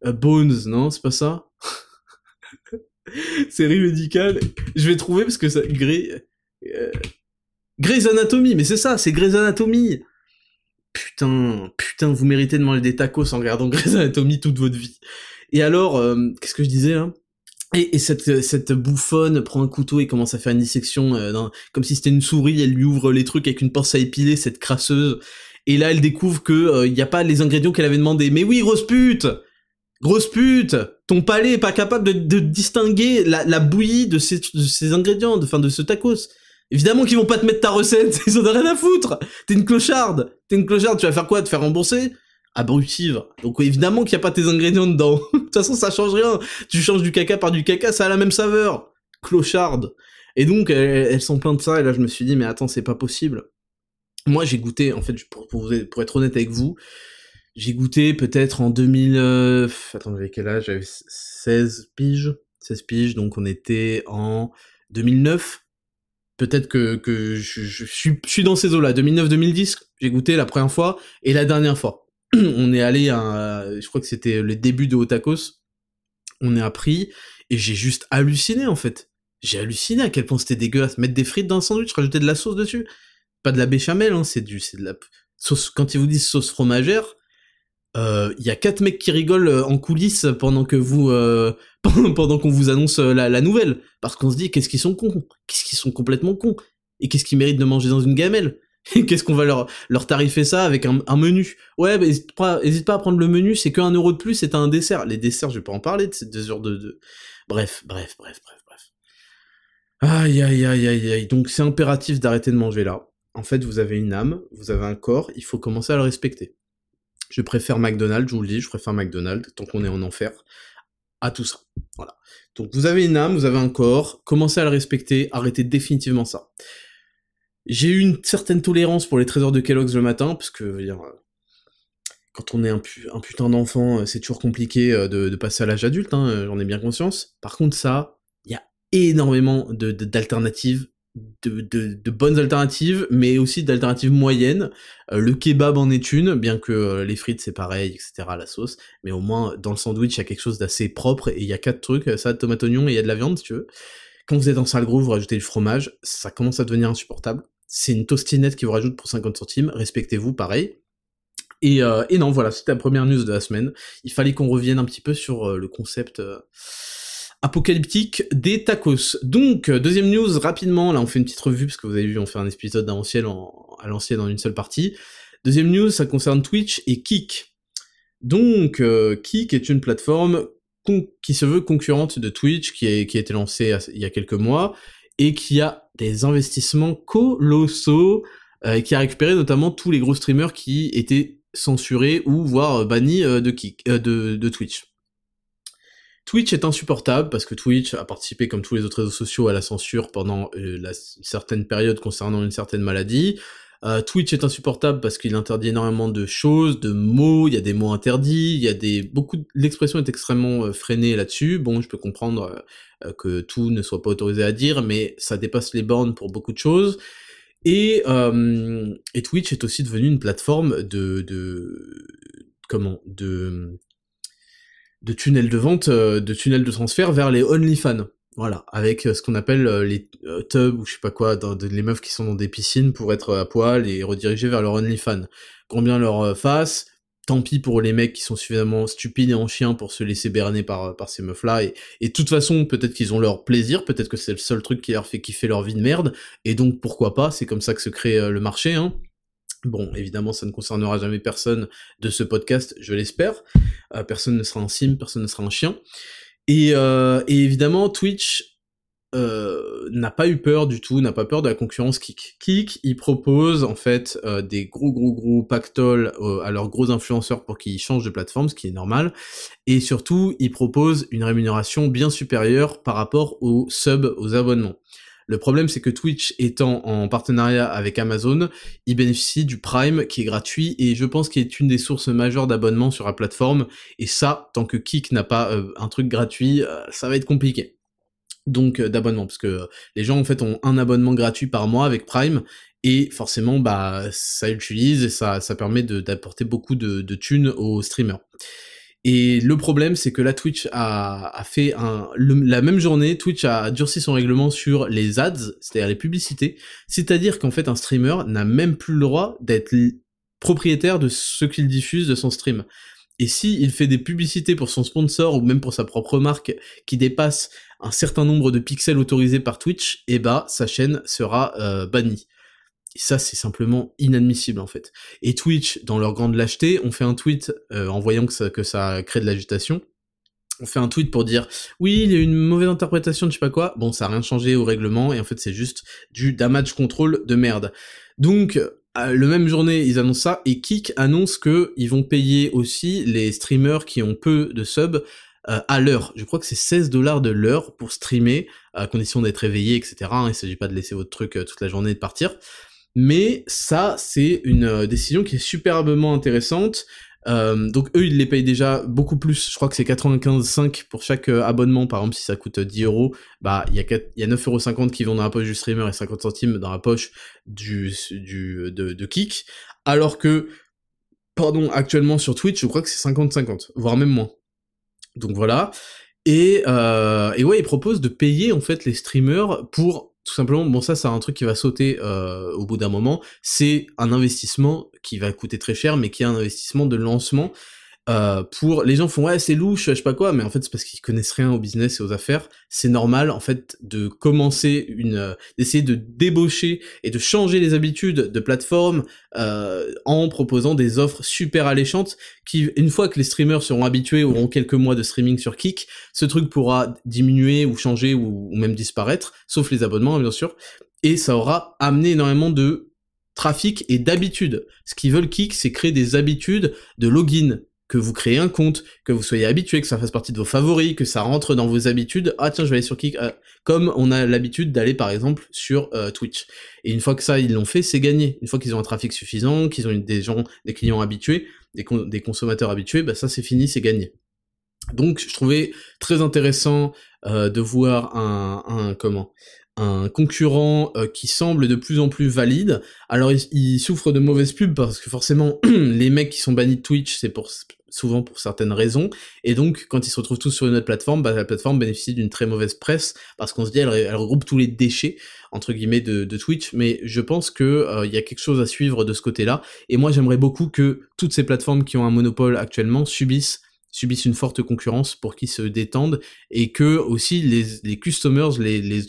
Bones, non, c'est pas ça? Série médicale. Je vais trouver parce que ça... Grey's Anatomy, mais c'est ça, c'est Grey's Anatomy. Putain, vous méritez de manger des tacos en regardant Grey's Anatomy toute votre vie. Et alors, qu'est-ce que je disais, là? Et cette bouffonne prend un couteau et commence à faire une dissection, comme si c'était une souris, elle lui ouvre les trucs avec une pince à épiler, cette crasseuse. Et là, elle découvre que y a pas les ingrédients qu'elle avait demandé. Mais oui, grosse pute! Grosse pute, ton palais est pas capable de distinguer la bouillie de ces ingrédients, de ce tacos. Évidemment qu'ils vont pas te mettre ta recette, ils en ont rien à foutre. T'es une clocharde, tu vas faire quoi? Te faire rembourser? Abrutive. Donc évidemment qu'il y a pas tes ingrédients dedans. De toute façon, ça change rien. Tu changes du caca par du caca, ça a la même saveur. Clocharde. Et donc, elles sont pleines de ça, et là je me suis dit, mais attends, c'est pas possible. Moi j'ai goûté, en fait, pour être honnête avec vous, j'ai goûté peut-être en 2000... Attends, j'avais quel âge? J'avais 16 piges. 16 piges, donc on était en 2009. Peut-être que je suis dans ces eaux-là. 2009-2010, j'ai goûté la première fois, et la dernière fois. On est allé à... Je crois que c'était le début de Otakos. On est à Prix, et j'ai juste halluciné, en fait. J'ai halluciné à quel point c'était dégueulasse. Mettre des frites dans un sandwich, rajouter de la sauce dessus. Pas de la béchamel, hein, c'est de la... sauce... Quand ils vous disent sauce fromagère... y a 4 mecs qui rigolent en coulisses pendant que vous pendant qu'on vous annonce la nouvelle, parce qu'on se dit qu'est-ce qu'ils sont cons, qu'est-ce qu'ils sont complètement cons, et qu'est-ce qu'ils méritent de manger dans une gamelle, et qu'est-ce qu'on va leur tarifer ça avec un menu. Ouais, bah, hésite pas à prendre le menu, c'est que 1 euro de plus, c'est un dessert. Les desserts, je vais pas en parler de ces 2 heures de... Bref. Aïe. Donc c'est impératif d'arrêter de manger là. En fait, vous avez une âme, vous avez un corps, il faut commencer à le respecter. Je préfère McDonald's, je vous le dis, je préfère McDonald's, tant qu'on est en enfer, à tout ça. Voilà. Donc vous avez une âme, vous avez un corps, commencez à le respecter, arrêtez définitivement ça. J'ai eu une certaine tolérance pour les trésors de Kellogg's le matin, parce que, quand on est un putain d'enfant, c'est toujours compliqué de passer à l'âge adulte, hein, j'en ai bien conscience. Par contre ça, il y a énormément d'alternatives, de bonnes alternatives, mais aussi d'alternatives moyennes. Le kebab en est une, bien que les frites c'est pareil, etc., la sauce, mais au moins dans le sandwich il y a quelque chose d'assez propre, et il y a 4 trucs, salade, tomate, oignon, et il y a de la viande si tu veux. Quand vous êtes en sale gros, vous rajoutez du fromage, ça commence à devenir insupportable. C'est une tostinette qui vous rajoute pour 50 centimes, respectez-vous, pareil. Et non, voilà, c'était la première news de la semaine. Il fallait qu'on revienne un petit peu sur le concept apocalyptique des tacos. Donc, deuxième news, rapidement, là on fait une petite revue, parce que vous avez vu, on fait un épisode à l'ancienne en une seule partie. Deuxième news, ça concerne Twitch et Kick. Donc, Kick est une plateforme qui se veut concurrente de Twitch, qui a été lancée il y a quelques mois, et qui a des investissements colossaux, qui a récupéré notamment tous les gros streamers qui étaient censurés ou voire bannis de Twitch. Twitch est insupportable parce que Twitch a participé comme tous les autres réseaux sociaux à la censure pendant une certaine période concernant une certaine maladie. Twitch est insupportable parce qu'il interdit énormément de choses, de mots, il y a des mots interdits, il y a l'expression est extrêmement freinée là-dessus. Bon, je peux comprendre que tout ne soit pas autorisé à dire, mais ça dépasse les bornes pour beaucoup de choses. Et Twitch est aussi devenu une plateforme de tunnels de vente, de tunnels de transfert vers les OnlyFans. Voilà, avec ce qu'on appelle les tubs ou je sais pas quoi, les meufs qui sont dans des piscines pour être à poil et redirigés vers leur OnlyFans. Combien leur fasse, tant pis pour les mecs qui sont suffisamment stupides et en chien pour se laisser berner par ces meufs-là, et de toute façon, peut-être qu'ils ont leur plaisir, peut-être que c'est le seul truc qui leur fait kiffer leur vie de merde, et donc pourquoi pas, c'est comme ça que se crée le marché, hein. Bon, évidemment, ça ne concernera jamais personne de ce podcast, je l'espère. Personne ne sera un sim, personne ne sera un chien. Et évidemment, Twitch n'a pas eu peur du tout, n'a pas peur de la concurrence Kick. Kick, il propose en fait des gros pactoles à leurs gros influenceurs pour qu'ils changent de plateforme, ce qui est normal. Et surtout, il propose une rémunération bien supérieure par rapport aux subs, aux abonnements. Le problème, c'est que Twitch étant en partenariat avec Amazon, il bénéficie du Prime qui est gratuit et je pense qu'il est une des sources majeures d'abonnement sur la plateforme. Et ça, tant que Kick n'a pas un truc gratuit, ça va être compliqué. Donc d'abonnement, parce que les gens en fait ont un abonnement gratuit par mois avec Prime et forcément bah ça utilise et ça permet d'apporter beaucoup de thunes aux streamers. Et le problème, c'est que là, Twitch a fait la même journée, Twitch a durci son règlement sur les ads, c'est-à-dire les publicités, c'est-à-dire qu'en fait, un streamer n'a même plus le droit d'être propriétaire de ce qu'il diffuse de son stream. Et si il fait des publicités pour son sponsor ou même pour sa propre marque qui dépassent un certain nombre de pixels autorisés par Twitch, eh bah, sa chaîne sera bannie. Et ça, c'est simplement inadmissible, en fait. Et Twitch, dans leur grande lâcheté, on fait un tweet en voyant que ça crée de l'agitation. On fait un tweet pour dire « Oui, il y a eu une mauvaise interprétation de je sais pas quoi. » Bon, ça a rien changé au règlement, et en fait, c'est juste du damage control de merde. Donc, le même journée, ils annoncent ça, et Kick annonce qu'ils vont payer aussi les streamers qui ont peu de subs à l'heure. Je crois que c'est 16$ de l'heure pour streamer, à condition d'être éveillé, etc. Hein, il s'agit pas de laisser votre truc toute la journée et de partir. Mais ça, c'est une décision qui est superbement intéressante. Donc eux, ils les payent déjà beaucoup plus. Je crois que c'est 95,5 pour chaque abonnement. Par exemple, si ça coûte 10€, bah il y a 9,50€ qui vont dans la poche du streamer et 50 centimes dans la poche de Kick. Alors que, actuellement sur Twitch, je crois que c'est 50-50, voire même moins. Donc voilà. Et ouais, ils proposent de payer en fait les streamers pour tout simplement, bon ça c'est un truc qui va sauter au bout d'un moment, c'est un investissement qui va coûter très cher, mais qui est un investissement de lancement pour... Les gens font « Ouais, c'est louche, je sais pas quoi », mais en fait c'est parce qu'ils connaissent rien au business et aux affaires. C'est normal, en fait, de commencer d'essayer de débaucher et de changer les habitudes de plateforme en proposant des offres super alléchantes qui, une fois que les streamers seront habitués, auront quelques mois de streaming sur Kick, ce truc pourra diminuer ou changer ou même disparaître, sauf les abonnements, bien sûr, et ça aura amené énormément de trafic et d'habitudes. Ce qu'ils veulent Kick, c'est créer des habitudes de login, que vous créez un compte, que vous soyez habitué, que ça fasse partie de vos favoris, que ça rentre dans vos habitudes. Ah tiens, je vais aller sur Kick, comme on a l'habitude d'aller par exemple sur Twitch. Et une fois que ça, ils l'ont fait, c'est gagné. Une fois qu'ils ont un trafic suffisant, qu'ils ont des clients habitués, des consommateurs habitués, bah ça c'est fini, c'est gagné. Donc je trouvais très intéressant de voir un concurrent qui semble de plus en plus valide. Alors il souffre de mauvaises pubs parce que forcément les mecs qui sont bannis de Twitch, c'est souvent pour certaines raisons, et donc quand ils se retrouvent tous sur une autre plateforme, bah la plateforme bénéficie d'une très mauvaise presse parce qu'on se dit elle regroupe tous les déchets entre guillemets de Twitch, mais je pense que y a quelque chose à suivre de ce côté-là, et moi j'aimerais beaucoup que toutes ces plateformes qui ont un monopole actuellement subissent subissent une forte concurrence pour qu'ils se détendent et que aussi les customers,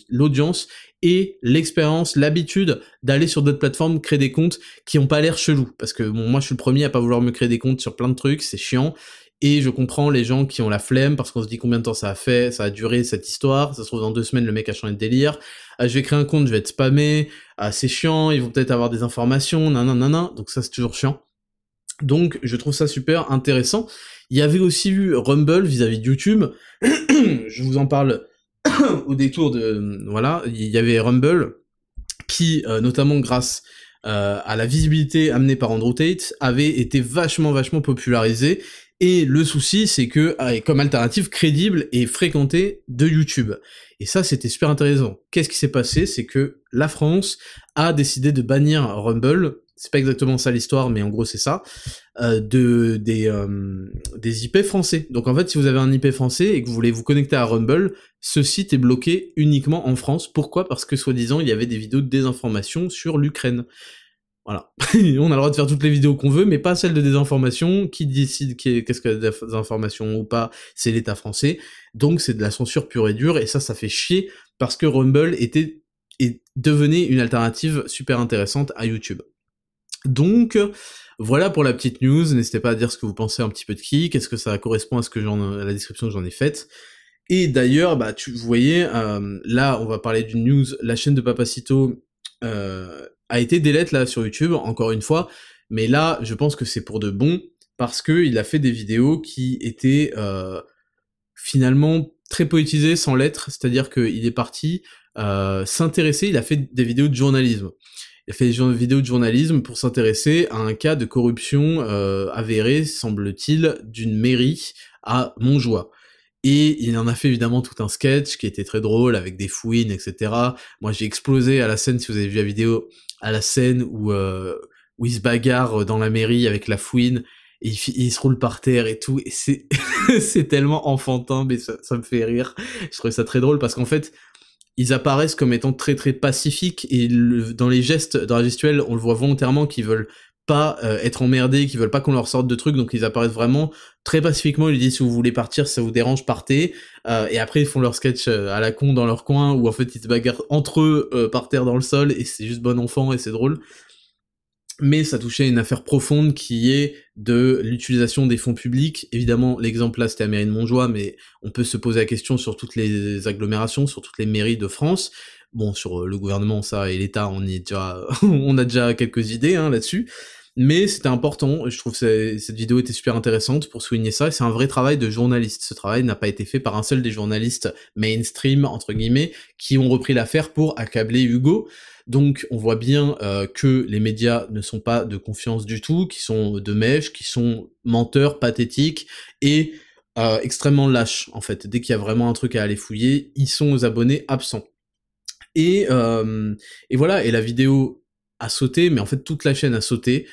l'audience et l'expérience, l'habitude d'aller sur d'autres plateformes créer des comptes qui ont pas l'air chelous. Parce que bon, moi je suis le premier à pas vouloir me créer des comptes sur plein de trucs, c'est chiant. Et je comprends les gens qui ont la flemme parce qu'on se dit combien de temps ça a duré cette histoire. Ça se trouve dans 2 semaines le mec a changé de délire. Je vais créer un compte, je vais être spammé. C'est chiant, ils vont peut-être avoir des informations, nanana. Donc ça c'est toujours chiant. Donc je trouve ça super intéressant. Il y avait aussi eu Rumble vis-à-vis de YouTube. Je vous en parle au détour de... Voilà, il y avait Rumble qui, notamment grâce à la visibilité amenée par Andrew Tate, avait été vachement popularisé. Et le souci, c'est que, comme alternative crédible et fréquentée de YouTube. Et ça, c'était super intéressant. Qu'est-ce qui s'est passé? C'est que la France a décidé de bannir Rumble. C'est pas exactement ça l'histoire, mais en gros c'est ça, des IP français. Donc en fait, si vous avez un IP français et que vous voulez vous connecter à Rumble, ce site est bloqué uniquement en France. Pourquoi? Parce que soi-disant, il y avait des vidéos de désinformation sur l'Ukraine. Voilà. On a le droit de faire toutes les vidéos qu'on veut, mais pas celles de désinformation. Qui décide qu'est-ce que des informations ou pas? C'est l'État français. Donc c'est de la censure pure et dure, et ça fait chier, parce que Rumble devenait une alternative super intéressante à YouTube. Donc, voilà pour la petite news. N'hésitez pas à dire ce que vous pensez un petit peu de qui, qu'est-ce que ça correspond à la description que j'en ai faite. Et d'ailleurs, vous voyez, là, on va parler d'une news. La chaîne de Papacito a été delete là sur YouTube, encore une fois. Mais là, je pense que c'est pour de bon, parce que il a fait des vidéos qui étaient finalement très poétisées sans l'être. C'est-à-dire qu'il est parti s'intéresser. Il a fait des vidéos de journalisme. Il a fait des vidéos de journalisme pour s'intéresser à un cas de corruption avéré, semble-t-il, d'une mairie à Montjoie. Et il en a fait évidemment tout un sketch qui était très drôle, avec des fouines, etc. Moi j'ai explosé à la scène, si vous avez vu la vidéo, à la scène où il se bagarre dans la mairie avec la fouine, et il se roule par terre et tout, et c'est c'est tellement enfantin, mais ça me fait rire. Je trouvais ça très drôle, parce qu'en fait, ils apparaissent comme étant très pacifiques, et dans la gestuelle, on le voit volontairement qu'ils veulent pas être emmerdés, qu'ils veulent pas qu'on leur sorte de trucs, donc ils apparaissent vraiment très pacifiquement. Ils disent si vous voulez partir, si ça vous dérange, partez. Et après ils font leur sketch à la con dans leur coin, où en fait ils se bagarrent entre eux par terre dans le sol, et c'est juste bon enfant et c'est drôle. Mais ça touchait à une affaire profonde qui est de l'utilisation des fonds publics. Évidemment, l'exemple là, c'était la mairie de Montjoie, mais on peut se poser la question sur toutes les agglomérations, sur toutes les mairies de France. Bon, sur le gouvernement, ça, et l'État, on y est déjà, on a déjà quelques idées, là-dessus. Mais c'était important, je trouve que cette vidéo était super intéressante pour souligner ça, et c'est un vrai travail de journaliste. Ce travail n'a pas été fait par un seul des journalistes mainstream, entre guillemets, qui ont repris l'affaire pour accabler Hugo. Donc on voit bien que les médias ne sont pas de confiance du tout, qui sont de mèche, qui sont menteurs, pathétiques, et extrêmement lâches, en fait. Dès qu'il y a vraiment un truc à aller fouiller, ils sont aux abonnés absents. Et voilà, et la vidéo a sauté, mais en fait toute la chaîne a sauté,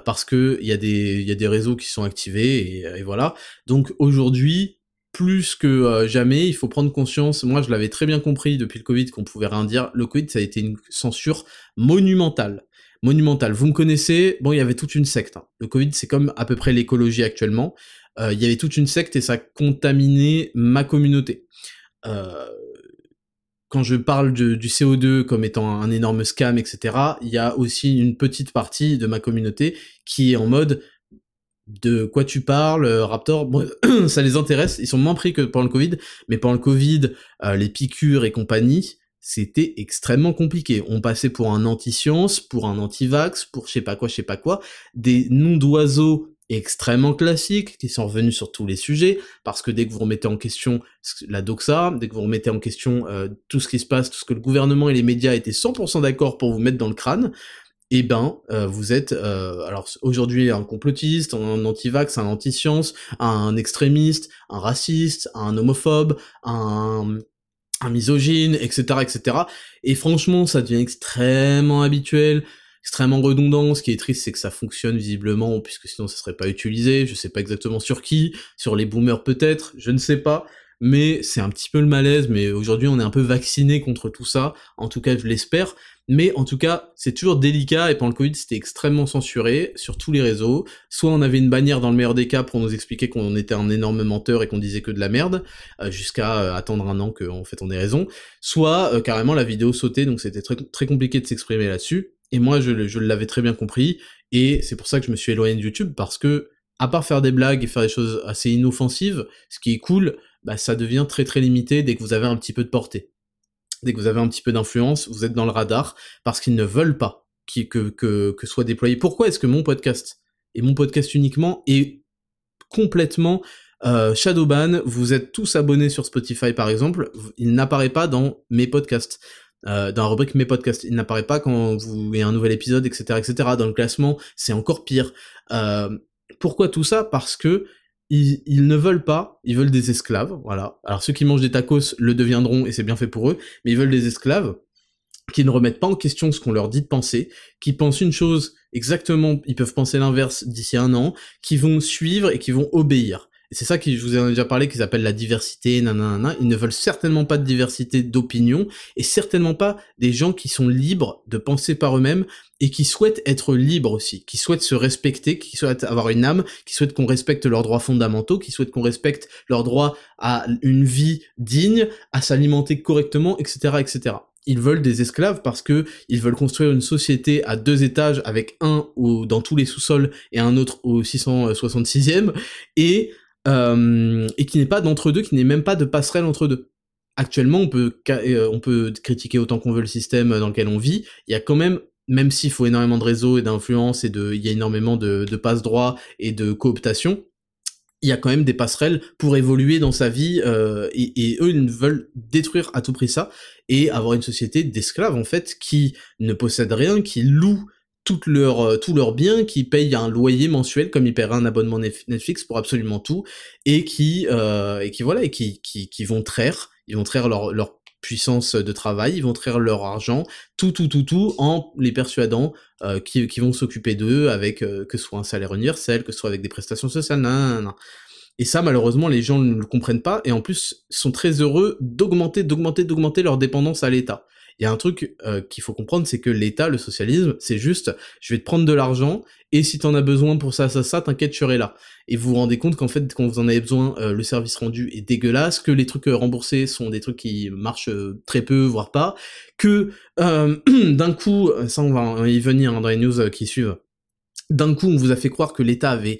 parce que il y a des réseaux qui sont activés, et voilà. Donc aujourd'hui, plus que jamais, il faut prendre conscience. Moi je l'avais très bien compris depuis le Covid qu'on pouvait rien dire. Le Covid, ça a été une censure monumentale. Monumentale. Vous me connaissez, bon, il y avait toute une secte. Le Covid, c'est comme à peu près l'écologie actuellement. Il y avait toute une secte, et ça contaminait ma communauté. Quand je parle du CO2 comme étant un énorme scam, etc., il y a aussi une petite partie de ma communauté qui est en mode de quoi tu parles, Raptor, bon, ça les intéresse, ils sont moins pris que pendant le Covid, mais pendant le Covid, les piqûres et compagnie, c'était extrêmement compliqué. On passait pour un anti-science, pour un anti-vax, pour je sais pas quoi, des noms d'oiseaux extrêmement classiques, qui sont revenus sur tous les sujets, parce que dès que vous remettez en question la doxa, dès que vous remettez en question tout ce qui se passe, tout ce que le gouvernement et les médias étaient 100% d'accord pour vous mettre dans le crâne, eh ben, vous êtes, alors aujourd'hui un complotiste, un anti-vax, un anti-science, un extrémiste, un raciste, un homophobe, un misogyne, etc., etc. Et franchement, ça devient extrêmement habituel, extrêmement redondant. Ce qui est triste, c'est que ça fonctionne visiblement, puisque sinon ça serait pas utilisé. Je sais pas exactement sur qui, sur les boomers peut-être, je ne sais pas. mais c'est un petit peu le malaise, mais aujourd'hui on est un peu vacciné contre tout ça, en tout cas je l'espère, mais en tout cas c'est toujours délicat, et pendant le Covid c'était extrêmement censuré sur tous les réseaux, soit on avait une bannière dans le meilleur des cas pour nous expliquer qu'on était un énorme menteur et qu'on disait que de la merde, jusqu'à attendre un an qu'en fait on ait raison, soit carrément la vidéo sautait, donc c'était très, très compliqué de s'exprimer là-dessus, et moi je l'avais très bien compris, et c'est pour ça que je me suis éloigné de YouTube, parce que, à part faire des blagues et faire des choses assez inoffensives, ce qui est cool, bah ça devient très très limité dès que vous avez un petit peu de portée. Dès que vous avez un petit peu d'influence, vous êtes dans le radar, parce qu'ils ne veulent pas que soit déployé. Pourquoi est-ce que mon podcast, et mon podcast uniquement, est complètement shadowban, vous êtes tous abonnés sur Spotify par exemple, il n'apparaît pas dans mes podcasts. Dans la rubrique mes podcasts, il n'apparaît pas quand vous avez un nouvel épisode, etc., etc. Dans le classement, c'est encore pire. Pourquoi tout ça? Parce que ils ne veulent pas, ils veulent des esclaves, voilà. Alors ceux qui mangent des tacos le deviendront, et c'est bien fait pour eux, mais ils veulent des esclaves qui ne remettent pas en question ce qu'on leur dit de penser, qui pensent une chose exactement, ils peuvent penser l'inverse d'ici un an, qui vont suivre et qui vont obéir. Et c'est ça que je vous ai déjà parlé, qu'ils appellent la diversité, nanana. Ils ne veulent certainement pas de diversité d'opinion, et certainement pas des gens qui sont libres de penser par eux-mêmes, et qui souhaitent être libres aussi, qui souhaitent se respecter, qui souhaitent avoir une âme, qui souhaitent qu'on respecte leurs droits fondamentaux, qui souhaitent qu'on respecte leur droit à une vie digne, à s'alimenter correctement, etc., etc. Ils veulent des esclaves parce que ils veulent construire une société à 2 étages avec un dans tous les sous-sols et un autre au 666e, et qui n'est pas d'entre-deux, qui n'est même pas de passerelle entre deux. Actuellement, on peut critiquer autant qu'on veut le système dans lequel on vit, il y a quand même s'il faut énormément de réseaux et d'influence, et il y a énormément de passe-droits et de cooptation, il y a quand même des passerelles pour évoluer dans sa vie, et eux ils veulent détruire à tout prix ça, et avoir une société d'esclaves en fait, qui ne possèdent rien, qui louent tous leurs biens, qui payent un loyer mensuel comme ils paieraient un abonnement Netflix pour absolument tout, et qui vont traire, leur puissance de travail, ils vont traire leur argent, tout, en les persuadant qui vont s'occuper d'eux avec que ce soit un salaire universel, que ce soit avec des prestations sociales, nan. Et ça, malheureusement, les gens ne le comprennent pas, et en plus, sont très heureux d'augmenter leur dépendance à l'État. Il y a un truc qu'il faut comprendre, c'est que l'État, le socialisme, c'est juste, je vais te prendre de l'argent, et si t'en as besoin pour ça, t'inquiète, je serai là. Et vous vous rendez compte qu'en fait, quand vous en avez besoin, le service rendu est dégueulasse, que les trucs remboursés sont des trucs qui marchent très peu, voire pas, que d'un coup, ça on va y venir dans les news qui suivent, d'un coup on vous a fait croire que l'État avait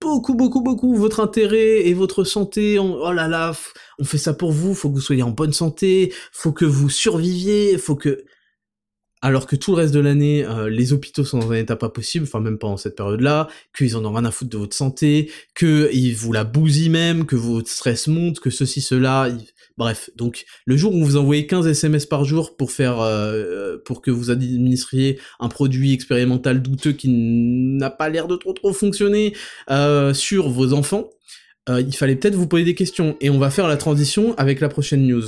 beaucoup votre intérêt et votre santé, oh là là, on fait ça pour vous, faut que vous soyez en bonne santé, faut que vous surviviez, alors que tout le reste de l'année, les hôpitaux sont dans un état pas possible, enfin même pendant cette période-là, qu'ils en ont rien à foutre de votre santé, qu'ils vous la bousillent même, que votre stress monte, que ceci, cela, bref. Donc, le jour où vous envoyez 15 SMS par jour pour que vous administriez un produit expérimental douteux qui n'a pas l'air de trop fonctionner, sur vos enfants, il fallait peut-être vous poser des questions, et on va faire la transition avec la prochaine news.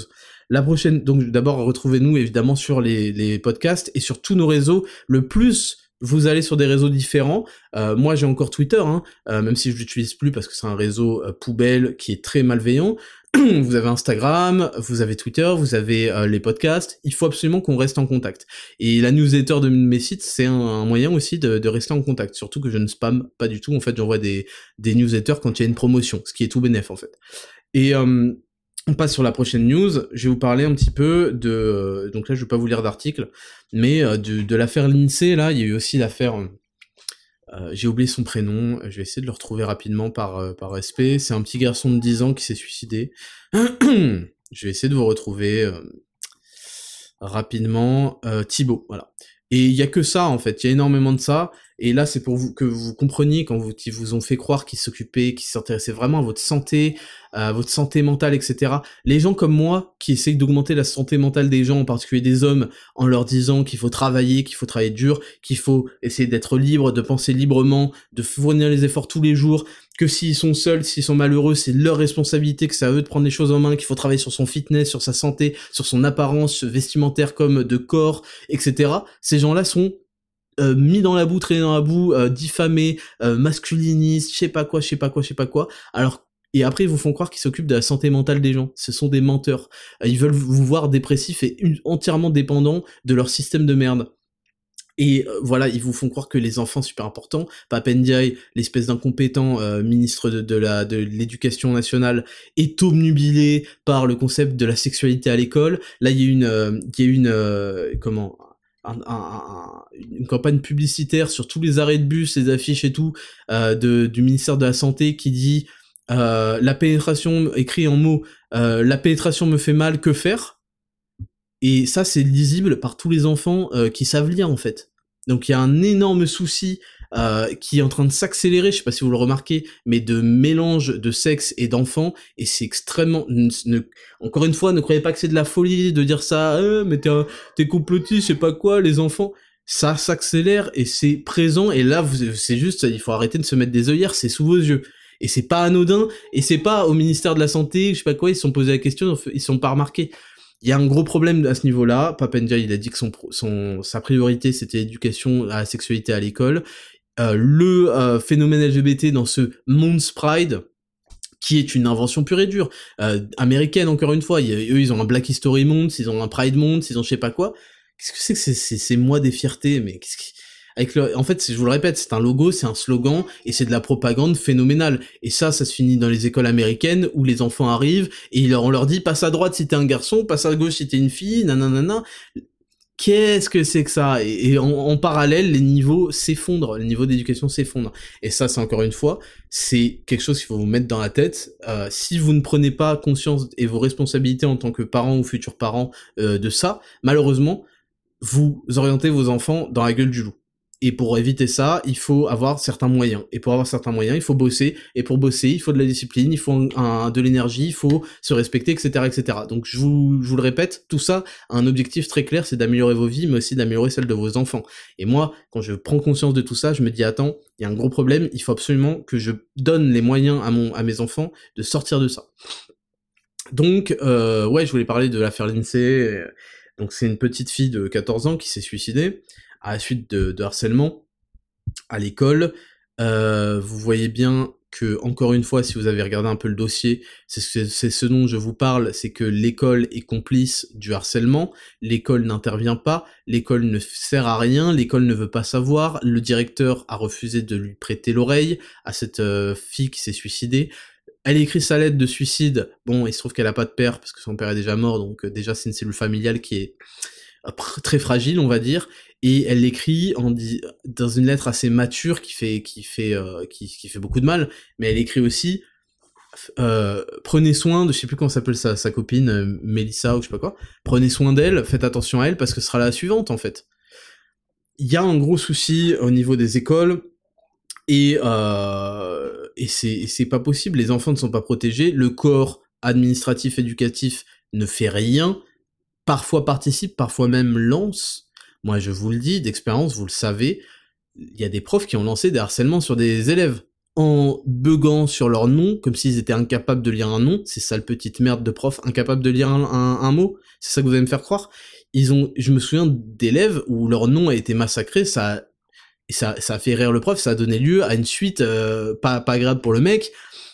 La prochaine, donc d'abord retrouvez-nous évidemment sur les podcasts et sur tous nos réseaux. Le plus vous allez sur des réseaux différents, moi j'ai encore Twitter, même si je l'utilise plus parce que c'est un réseau poubelle qui est très malveillant. Vous avez Instagram, vous avez Twitter, vous avez les podcasts. Il faut absolument qu'on reste en contact. Et la newsletter de mes sites, c'est un moyen aussi de rester en contact. Surtout que je ne spamme pas du tout. En fait, j'envoie des newsletters quand il y a une promotion, ce qui est tout bénef en fait. Et on passe sur la prochaine news. Je vais vous parler un petit peu de... donc là, je vais pas vous lire d'article, mais de l'affaire Lindsay, là, il y a eu aussi l'affaire... j'ai oublié son prénom, je vais essayer de le retrouver rapidement par respect. C'est un petit garçon de 10 ans qui s'est suicidé. Je vais essayer de vous retrouver rapidement. Thibaut, voilà. Et il y a que ça, en fait, il y a énormément de ça, et là, c'est pour vous que vous compreniez, quand ils vous ont fait croire qu'ils s'intéressaient vraiment à votre santé mentale, etc. Les gens comme moi, qui essayent d'augmenter la santé mentale des gens, en particulier des hommes, en leur disant qu'il faut travailler dur, qu'il faut essayer d'être libre, de penser librement, de fournir les efforts tous les jours, que s'ils sont seuls, s'ils sont malheureux, c'est leur responsabilité, que c'est à eux de prendre les choses en main, qu'il faut travailler sur son fitness, sur sa santé, sur son apparence vestimentaire comme de corps, etc. Ces gens-là sont mis dans la boue, traînés dans la boue, diffamés, masculinistes, je sais pas quoi, alors et après ils vous font croire qu'ils s'occupent de la santé mentale des gens. Ce sont des menteurs. Ils veulent vous voir dépressif et entièrement dépendant de leur système de merde. Et voilà, ils vous font croire que les enfants, super important, Pap Ndiaye, l'espèce d'incompétent ministre de l'éducation nationale, est obnubilé par le concept de la sexualité à l'école. Là, il y a une une campagne publicitaire sur tous les arrêts de bus, les affiches et tout, du ministère de la Santé qui dit la pénétration, écrit en mots, la pénétration me fait mal, que faire? Et ça, c'est lisible par tous les enfants qui savent lire, en fait. Donc il y a un énorme souci qui est en train de s'accélérer, je sais pas si vous le remarquez, mais de mélange de sexe et d'enfants, et c'est extrêmement... encore une fois, ne croyez pas que c'est de la folie de dire ça, mais t'es complotiste, je sais pas quoi, les enfants... Ça s'accélère, et c'est présent, et là, c'est juste, il faut arrêter de se mettre des œillères, c'est sous vos yeux. Et c'est pas anodin, et c'est pas au ministère de la Santé, je sais pas quoi, ils se sont posé la question, ils se sont pas remarqués. Il y a un gros problème à ce niveau-là. Pap Ndiaye, il a dit que sa priorité, c'était l'éducation à la sexualité à l'école. Le phénomène LGBT dans ce Moon's Pride, qui est une invention pure et dure, américaine encore une fois. Eux, ils ont un Black History Month, ils ont un Pride Month, ils ont je sais pas quoi. Qu'est-ce que c'est que ces mois des fiertés, mais qu'est-ce qui... En fait, je vous le répète, c'est un logo, c'est un slogan, et c'est de la propagande phénoménale. Et ça se finit dans les écoles américaines, où les enfants arrivent, et on leur dit, passe à droite si t'es un garçon, passe à gauche si t'es une fille, nanana. Qu'est-ce que c'est que ça? Et en parallèle, les niveaux s'effondrent, les niveaux d'éducation s'effondrent. Et ça, c'est encore une fois, c'est quelque chose qu'il faut vous mettre dans la tête. Si vous ne prenez pas conscience et vos responsabilités en tant que parents ou futurs parents de ça, malheureusement, vous orientez vos enfants dans la gueule du loup. Et pour éviter ça, il faut avoir certains moyens. Et pour avoir certains moyens, il faut bosser. Et pour bosser, il faut de la discipline, il faut de l'énergie, il faut se respecter, etc., etc. Donc je vous le répète, tout ça a un objectif très clair, c'est d'améliorer vos vies, mais aussi d'améliorer celle de vos enfants. Et moi, quand je prends conscience de tout ça, je me dis, attends, il y a un gros problème, il faut absolument que je donne les moyens à mes enfants de sortir de ça. Donc, ouais, je voulais parler de l'affaire Lindsay. Donc c'est une petite fille de 14 ans qui s'est suicidée à la suite de harcèlement à l'école. Vous voyez bien que, encore une fois, si vous avez regardé un peu le dossier, c'est ce dont je vous parle, c'est que l'école est complice du harcèlement, l'école n'intervient pas, l'école ne sert à rien, l'école ne veut pas savoir, le directeur a refusé de lui prêter l'oreille à cette fille qui s'est suicidée. Elle écrit sa lettre de suicide, bon, il se trouve qu'elle a pas de père, parce que son père est déjà mort, donc déjà c'est une cellule familiale qui est très fragile, on va dire, et elle l'écrit dans une lettre assez mature qui fait beaucoup de mal, mais elle écrit aussi prenez soin de, je sais plus comment s'appelle sa copine, Mélissa ou je sais pas quoi, prenez soin d'elle, faites attention à elle parce que ce sera la suivante en fait. Il y a un gros souci au niveau des écoles, et c'est pas possible, les enfants ne sont pas protégés, le corps administratif éducatif ne fait rien, parfois participe, parfois même lance. Moi, je vous le dis, d'expérience, vous le savez, il y a des profs qui ont lancé des harcèlements sur des élèves, en buguant sur leur nom, comme s'ils étaient incapables de lire un nom, c'est ça le petite merde de prof, incapable de lire un mot, c'est ça que vous allez me faire croire. Je me souviens d'élèves où leur nom a été massacré, ça a fait rire le prof, ça a donné lieu à une suite pas agréable pour le mec.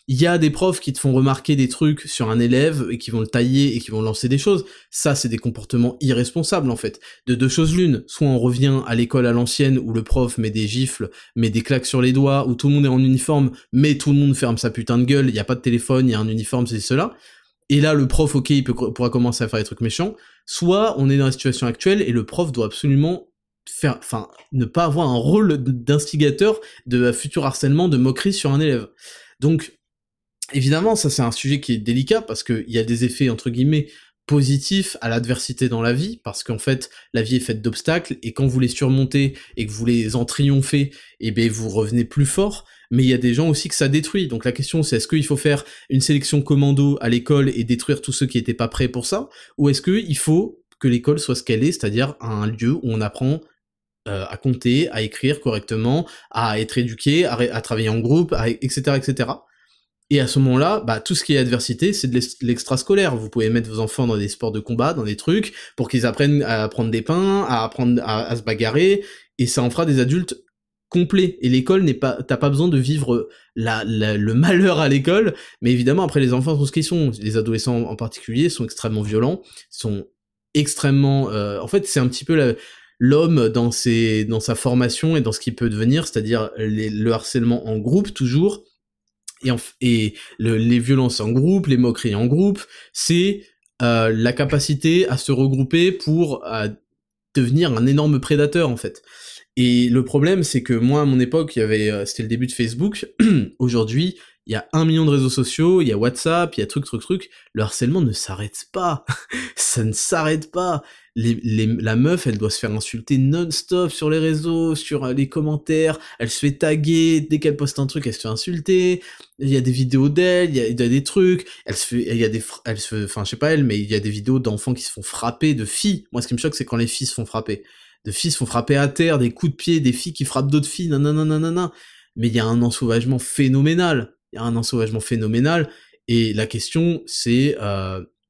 Il y a des profs qui te font remarquer des trucs sur un élève et qui vont le tailler et qui vont lancer des choses. Ça, c'est des comportements irresponsables, en fait. De deux choses l'une. Soit on revient à l'école à l'ancienne où le prof met des gifles, met des claques sur les doigts, où tout le monde est en uniforme, mais tout le monde ferme sa putain de gueule, il y a pas de téléphone, il y a un uniforme, c'est cela. Et là, le prof, ok, il pourra commencer à faire des trucs méchants. Soit on est dans la situation actuelle et le prof doit absolument ne pas avoir un rôle d'instigateur de futur harcèlement, de moquerie sur un élève. Donc, évidemment, ça c'est un sujet qui est délicat parce qu'il y a des effets, entre guillemets, positifs à l'adversité dans la vie, parce qu'en fait, la vie est faite d'obstacles, et quand vous les surmontez et que vous les en triomphez, eh ben vous revenez plus fort, mais il y a des gens aussi que ça détruit. Donc la question c'est, est-ce qu'il faut faire une sélection commando à l'école et détruire tous ceux qui étaient pas prêts pour ça, ou est-ce qu'il faut que l'école soit ce qu'elle est, c'est-à-dire un lieu où on apprend à compter, à écrire correctement, à être éduqué, à travailler en groupe, etc., etc. Et à ce moment-là, bah, tout ce qui est adversité, c'est de l'extrascolaire. Vous pouvez mettre vos enfants dans des sports de combat, dans des trucs, pour qu'ils apprennent à prendre des pains, à apprendre à se bagarrer, et ça en fera des adultes complet. Et l'école n'est pas, t'as pas besoin de vivre le malheur à l'école, mais évidemment, après, les enfants sont ce qu'ils sont. Les adolescents en particulier sont extrêmement violents, sont extrêmement... en fait, c'est un petit peu l'homme dans sa formation et dans ce qu'il peut devenir, c'est-à-dire le harcèlement en groupe, toujours, et les violences en groupe, les moqueries en groupe, c'est la capacité à se regrouper pour devenir un énorme prédateur, en fait. Et le problème, c'est que moi, à mon époque, c'était le début de Facebook. Aujourd'hui, il y a 1 million de réseaux sociaux, il y a WhatsApp, il y a truc. Le harcèlement ne s'arrête pas. Ça ne s'arrête pas. La meuf, elle doit se faire insulter non-stop sur les réseaux, sur les commentaires, elle se fait taguer, dès qu'elle poste un truc, elle se fait insulter, il y a des vidéos d'elle, il y a des trucs, enfin, je sais pas elle, mais il y a des vidéos d'enfants qui se font frapper, de filles. Moi, ce qui me choque, c'est quand les filles se font frapper. De filles se font frapper à terre, des coups de pied, des filles qui frappent d'autres filles, nanana. Mais il y a un ensauvagement phénoménal. Et la question, c'est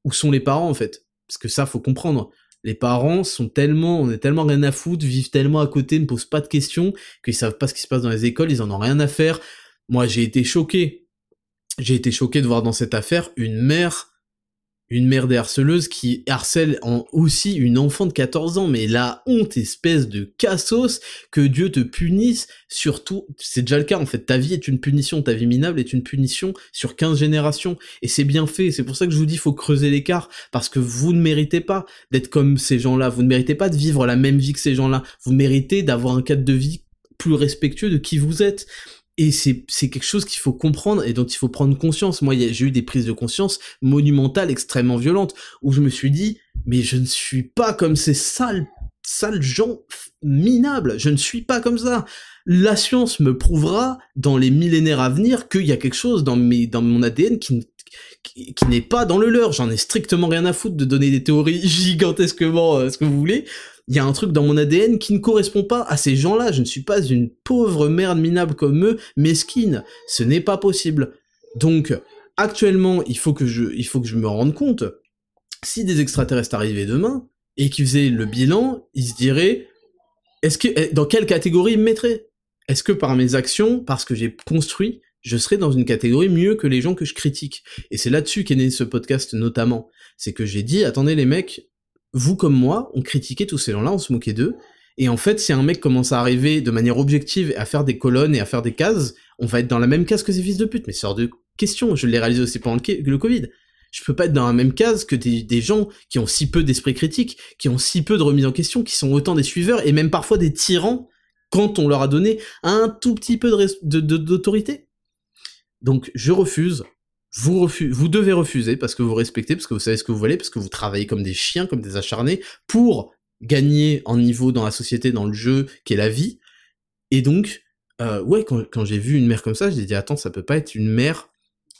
où sont les parents, en fait? Parce que ça, faut comprendre. Les parents on est tellement rien à foutre, vivent tellement à côté, ne posent pas de questions, qu'ils savent pas ce qui se passe dans les écoles, ils en ont rien à faire. Moi, j'ai été choqué. J'ai été choqué de voir dans cette affaire une mère des harceleuses qui harcèle aussi une enfant de 14 ans, mais la honte, espèce de cassos, que Dieu te punisse, surtout, c'est déjà le cas en fait, ta vie est une punition, ta vie minable est une punition sur 15 générations, et c'est bien fait, c'est pour ça que je vous dis, faut creuser l'écart, parce que vous ne méritez pas d'être comme ces gens-là, vous ne méritez pas de vivre la même vie que ces gens-là, vous méritez d'avoir un cadre de vie plus respectueux de qui vous êtes. Et c'est quelque chose qu'il faut comprendre et dont il faut prendre conscience. Moi, j'ai eu des prises de conscience monumentales, extrêmement violentes, où je me suis dit, mais je ne suis pas comme ces sales gens minables. Je ne suis pas comme ça. La science me prouvera dans les millénaires à venir qu'il y a quelque chose dans mon ADN qui n'est pas dans le leur. J'en ai strictement rien à foutre de donner des théories gigantesquement ce que vous voulez. Il y a un truc dans mon ADN qui ne correspond pas à ces gens-là. Je ne suis pas une pauvre merde minable comme eux, mesquine. Ce n'est pas possible. Donc, actuellement, il faut que je me rende compte, si des extraterrestres arrivaient demain, et qu'ils faisaient le bilan, ils se diraient, dans quelle catégorie ils me mettraient? Est-ce que par mes actions, parce que j'ai construit, je serais dans une catégorie mieux que les gens que je critique? Et c'est là-dessus qu'est né ce podcast notamment. C'est que j'ai dit, attendez les mecs, vous comme moi, on critiquait tous ces gens-là, on se moquait d'eux, et en fait, si un mec commence à arriver de manière objective à faire des colonnes et à faire des cases, on va être dans la même case que ces fils de pute, mais c'est hors de question, je l'ai réalisé aussi pendant le Covid. Je peux pas être dans la même case que des gens qui ont si peu d'esprit critique, qui ont si peu de remise en question, qui sont autant des suiveurs, et même parfois des tyrans, quand on leur a donné un tout petit peu d'autorité. Donc, je refuse. Vous devez refuser parce que vous respectez, parce que vous savez ce que vous voulez, parce que vous travaillez comme des chiens, comme des acharnés, pour gagner en niveau dans la société, dans le jeu, qui est la vie. Et donc, ouais, quand j'ai vu une mère comme ça, j'ai dit, attends, ça peut pas être une mère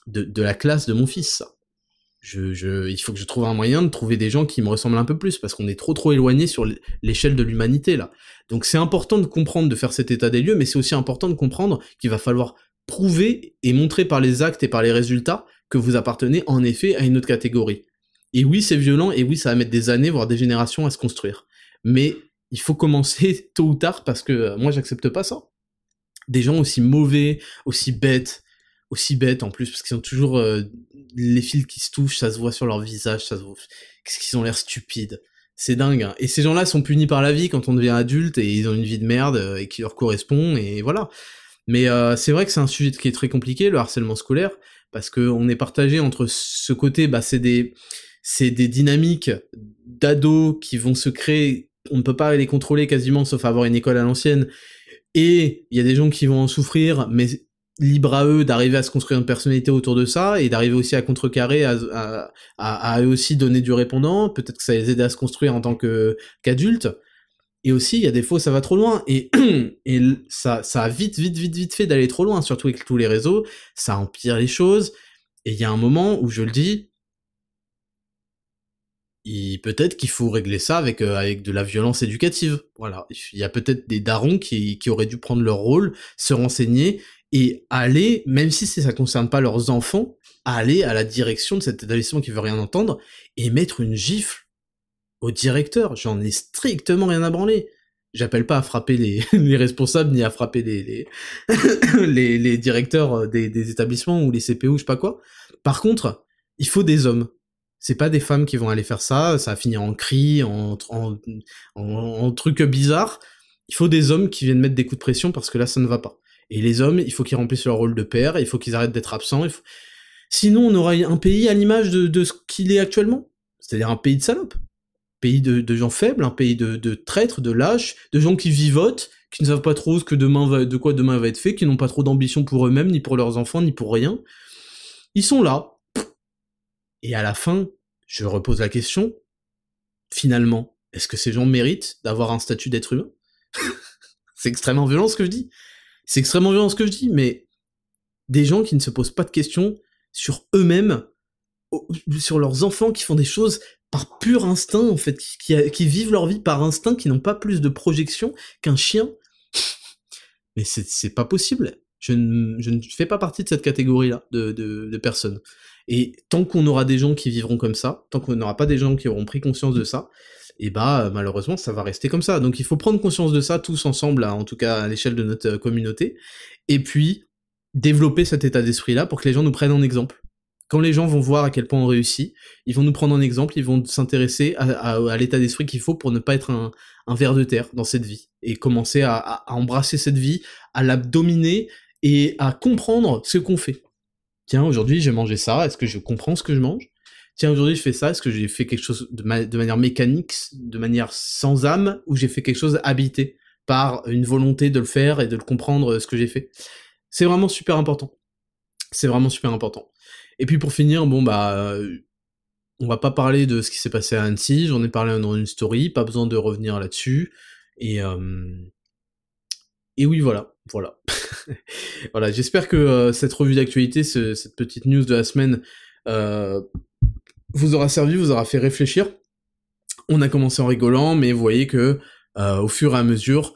de la classe de mon fils, ça. Il faut que je trouve un moyen de trouver des gens qui me ressemblent un peu plus, parce qu'on est trop éloigné sur l'échelle de l'humanité, là. Donc c'est important de comprendre, de faire cet état des lieux, mais c'est aussi important de comprendre qu'il va falloir prouver et montrer par les actes et par les résultats que vous appartenez en effet à une autre catégorie. Et oui, c'est violent, et oui, ça va mettre des années, voire des générations à se construire. Mais il faut commencer tôt ou tard, parce que moi j'accepte pas ça. Des gens aussi mauvais, aussi bêtes en plus, parce qu'ils ont toujours les fils qui se touchent, ça se voit sur leur visage, ça se voit... Qu'est-ce qu'ils ont l'air stupides. C'est dingue, hein. Et ces gens-là sont punis par la vie quand on devient adulte, et ils ont une vie de merde, et qui leur correspond, et voilà. Mais c'est vrai que c'est un sujet qui est très compliqué, le harcèlement scolaire, parce que on est partagé entre ce côté, bah c'est des dynamiques d'ados qui vont se créer, on ne peut pas les contrôler quasiment, sauf avoir une école à l'ancienne, et il y a des gens qui vont en souffrir, mais libre à eux d'arriver à se construire une personnalité autour de ça, et d'arriver aussi à contrecarrer, à eux aussi donner du répondant, peut-être que ça les aide à se construire en tant qu'adultes. Et aussi, il y a des fois, ça va trop loin, et ça a vite fait d'aller trop loin, surtout avec tous les réseaux, ça empire les choses, et il y a un moment où je le dis, peut-être qu'il faut régler ça avec de la violence éducative, voilà. Il y a peut-être des darons qui auraient dû prendre leur rôle, se renseigner, et aller, même si ça concerne pas leurs enfants, aller à la direction de cet établissement qui veut rien entendre, et mettre une gifle au directeur, j'en ai strictement rien à branler. J'appelle pas à frapper les responsables ni à frapper les directeurs des établissements ou les CPO, je sais pas quoi. Par contre, il faut des hommes. C'est pas des femmes qui vont aller faire ça, ça va finir en cris, en trucs bizarres. Il faut des hommes qui viennent mettre des coups de pression parce que là, ça ne va pas. Et les hommes, il faut qu'ils remplissent leur rôle de père, il faut qu'ils arrêtent d'être absents. Sinon, on aura un pays à l'image de ce qu'il est actuellement. C'est-à-dire un pays de salopes. Pays de gens faibles, un pays de traîtres, de lâches, de gens qui vivotent, qui ne savent pas trop de quoi demain va être fait, qui n'ont pas trop d'ambition pour eux-mêmes, ni pour leurs enfants, ni pour rien. Ils sont là. Et à la fin, je repose la question, finalement, est-ce que ces gens méritent d'avoir un statut d'être humain? C'est extrêmement violent ce que je dis. C'est extrêmement violent ce que je dis, mais des gens qui ne se posent pas de questions sur eux-mêmes, sur leurs enfants, qui font des choses par pur instinct, en fait, qui vivent leur vie par instinct, qui n'ont pas plus de projection qu'un chien. Mais c'est pas possible. Je ne fais pas partie de cette catégorie-là de personnes. Et tant qu'on aura des gens qui vivront comme ça, tant qu'on n'aura pas des gens qui auront pris conscience de ça, et bah malheureusement ça va rester comme ça. Donc il faut prendre conscience de ça tous ensemble, en tout cas à l'échelle de notre communauté, et puis développer cet état d'esprit-là pour que les gens nous prennent en exemple. Quand les gens vont voir à quel point on réussit, ils vont nous prendre en exemple, ils vont s'intéresser à l'état d'esprit qu'il faut pour ne pas être un ver de terre dans cette vie, et commencer à embrasser cette vie, à la dominer, et à comprendre ce qu'on fait. Tiens, aujourd'hui j'ai mangé ça, est-ce que je comprends ce que je mange? Tiens, aujourd'hui je fais ça, est-ce que j'ai fait quelque chose de manière mécanique, de manière sans âme, ou j'ai fait quelque chose habité par une volonté de le faire et de le comprendre ce que j'ai fait? C'est vraiment super important. C'est vraiment super important. Et puis pour finir, bon bah, on va pas parler de ce qui s'est passé à Annecy, j'en ai parlé dans une story, pas besoin de revenir là-dessus, et oui, voilà. Voilà, j'espère que cette revue d'actualité, cette petite news de la semaine, vous aura servi, vous aura fait réfléchir. On a commencé en rigolant, mais vous voyez que au fur et à mesure,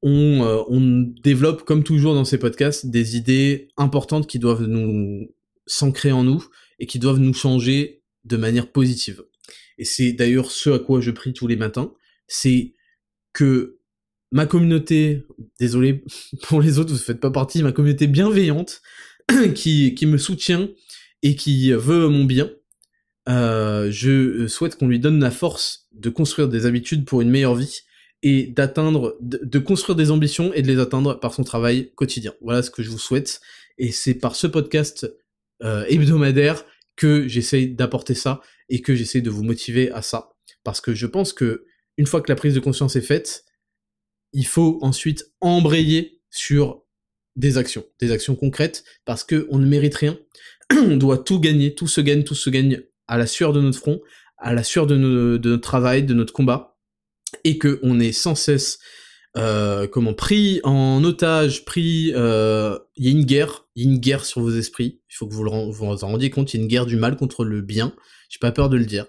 on développe, comme toujours dans ces podcasts, des idées importantes qui doivent nous s'ancrer en nous et qui doivent nous changer de manière positive. Et c'est d'ailleurs ce à quoi je prie tous les matins, c'est que ma communauté, désolé pour les autres, vous faites pas partie, ma communauté bienveillante, qui me soutient et qui veut mon bien, je souhaite qu'on lui donne la force de construire des habitudes pour une meilleure vie, et de construire des ambitions et de les atteindre par son travail quotidien. Voilà ce que je vous souhaite, et c'est par ce podcast hebdomadaire que j'essaye d'apporter ça, et que j'essaye de vous motiver à ça, parce que je pense que une fois que la prise de conscience est faite, il faut ensuite embrayer sur des actions concrètes, parce que on ne mérite rien, on doit tout gagner, tout se gagne à la sueur de notre front, à la sueur de notre travail, de notre combat, et que on est sans cesse pris en otage, il y a une guerre sur vos esprits, il faut que vous en rendiez compte, il y a une guerre du mal contre le bien, j'ai pas peur de le dire.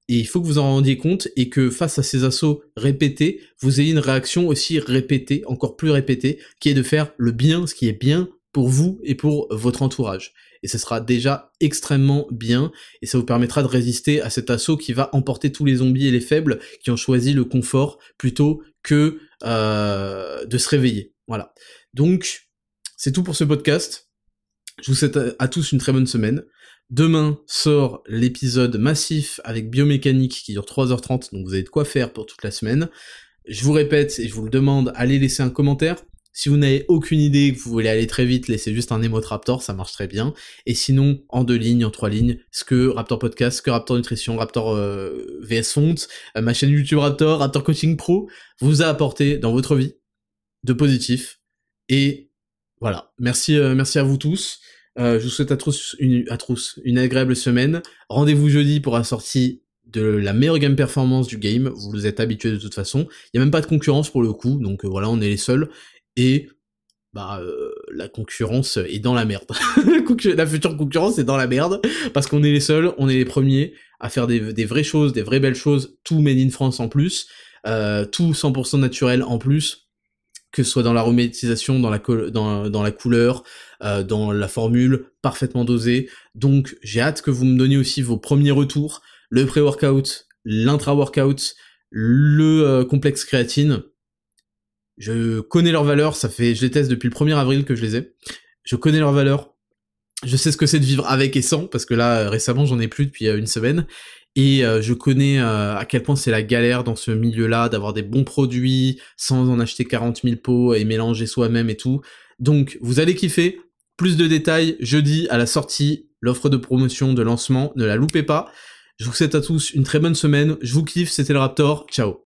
Et il faut que vous en rendiez compte, et que face à ces assauts répétés, vous ayez une réaction aussi répétée, encore plus répétée, qui est de faire le bien, ce qui est bien pour vous et pour votre entourage. Et ce sera déjà extrêmement bien, et ça vous permettra de résister à cet assaut qui va emporter tous les zombies et les faibles qui ont choisi le confort plutôt que de se réveiller. Voilà. Donc, c'est tout pour ce podcast. Je vous souhaite à tous une très bonne semaine. Demain sort l'épisode massif avec biomécanique qui dure 3h30, donc vous avez de quoi faire pour toute la semaine. Je vous répète et je vous le demande, allez laisser un commentaire. Si vous n'avez aucune idée, que vous voulez aller très vite, laissez juste un émote Raptor, ça marche très bien. Et sinon, en 2 lignes, en 3 lignes, ce que Raptor Podcast, ce que Raptor Nutrition, Raptor VS Font, ma chaîne YouTube Raptor Coaching Pro, vous a apporté dans votre vie de positif. Et voilà, merci à vous tous. Je vous souhaite à tous une agréable semaine. Rendez-vous jeudi pour la sortie de la meilleure game performance du game. Vous êtes habitués de toute façon. Il y a même pas de concurrence pour le coup, donc voilà, on est les seuls. Et la concurrence est dans la merde. La future concurrence est dans la merde, parce qu'on est les seuls, on est les premiers à faire des vraies choses, des vraies belles choses, tout made in France en plus, tout 100% naturel en plus, que ce soit dans l'aromatisation, dans la couleur, dans la formule, parfaitement dosée. Donc j'ai hâte que vous me donniez aussi vos premiers retours, le pré-workout, l'intra-workout, le complexe créatine, Je connais leurs valeurs, je les teste depuis le 1er avril que je les ai. Je connais leurs valeurs, je sais ce que c'est de vivre avec et sans, parce que là, récemment, j'en ai plus depuis une semaine. Et je connais à quel point c'est la galère dans ce milieu-là, d'avoir des bons produits, sans en acheter 40 000 pots et mélanger soi-même et tout. Donc, vous allez kiffer. Plus de détails, jeudi, à la sortie, l'offre de promotion, de lancement, ne la loupez pas. Je vous souhaite à tous une très bonne semaine, je vous kiffe, c'était le Raptor, ciao.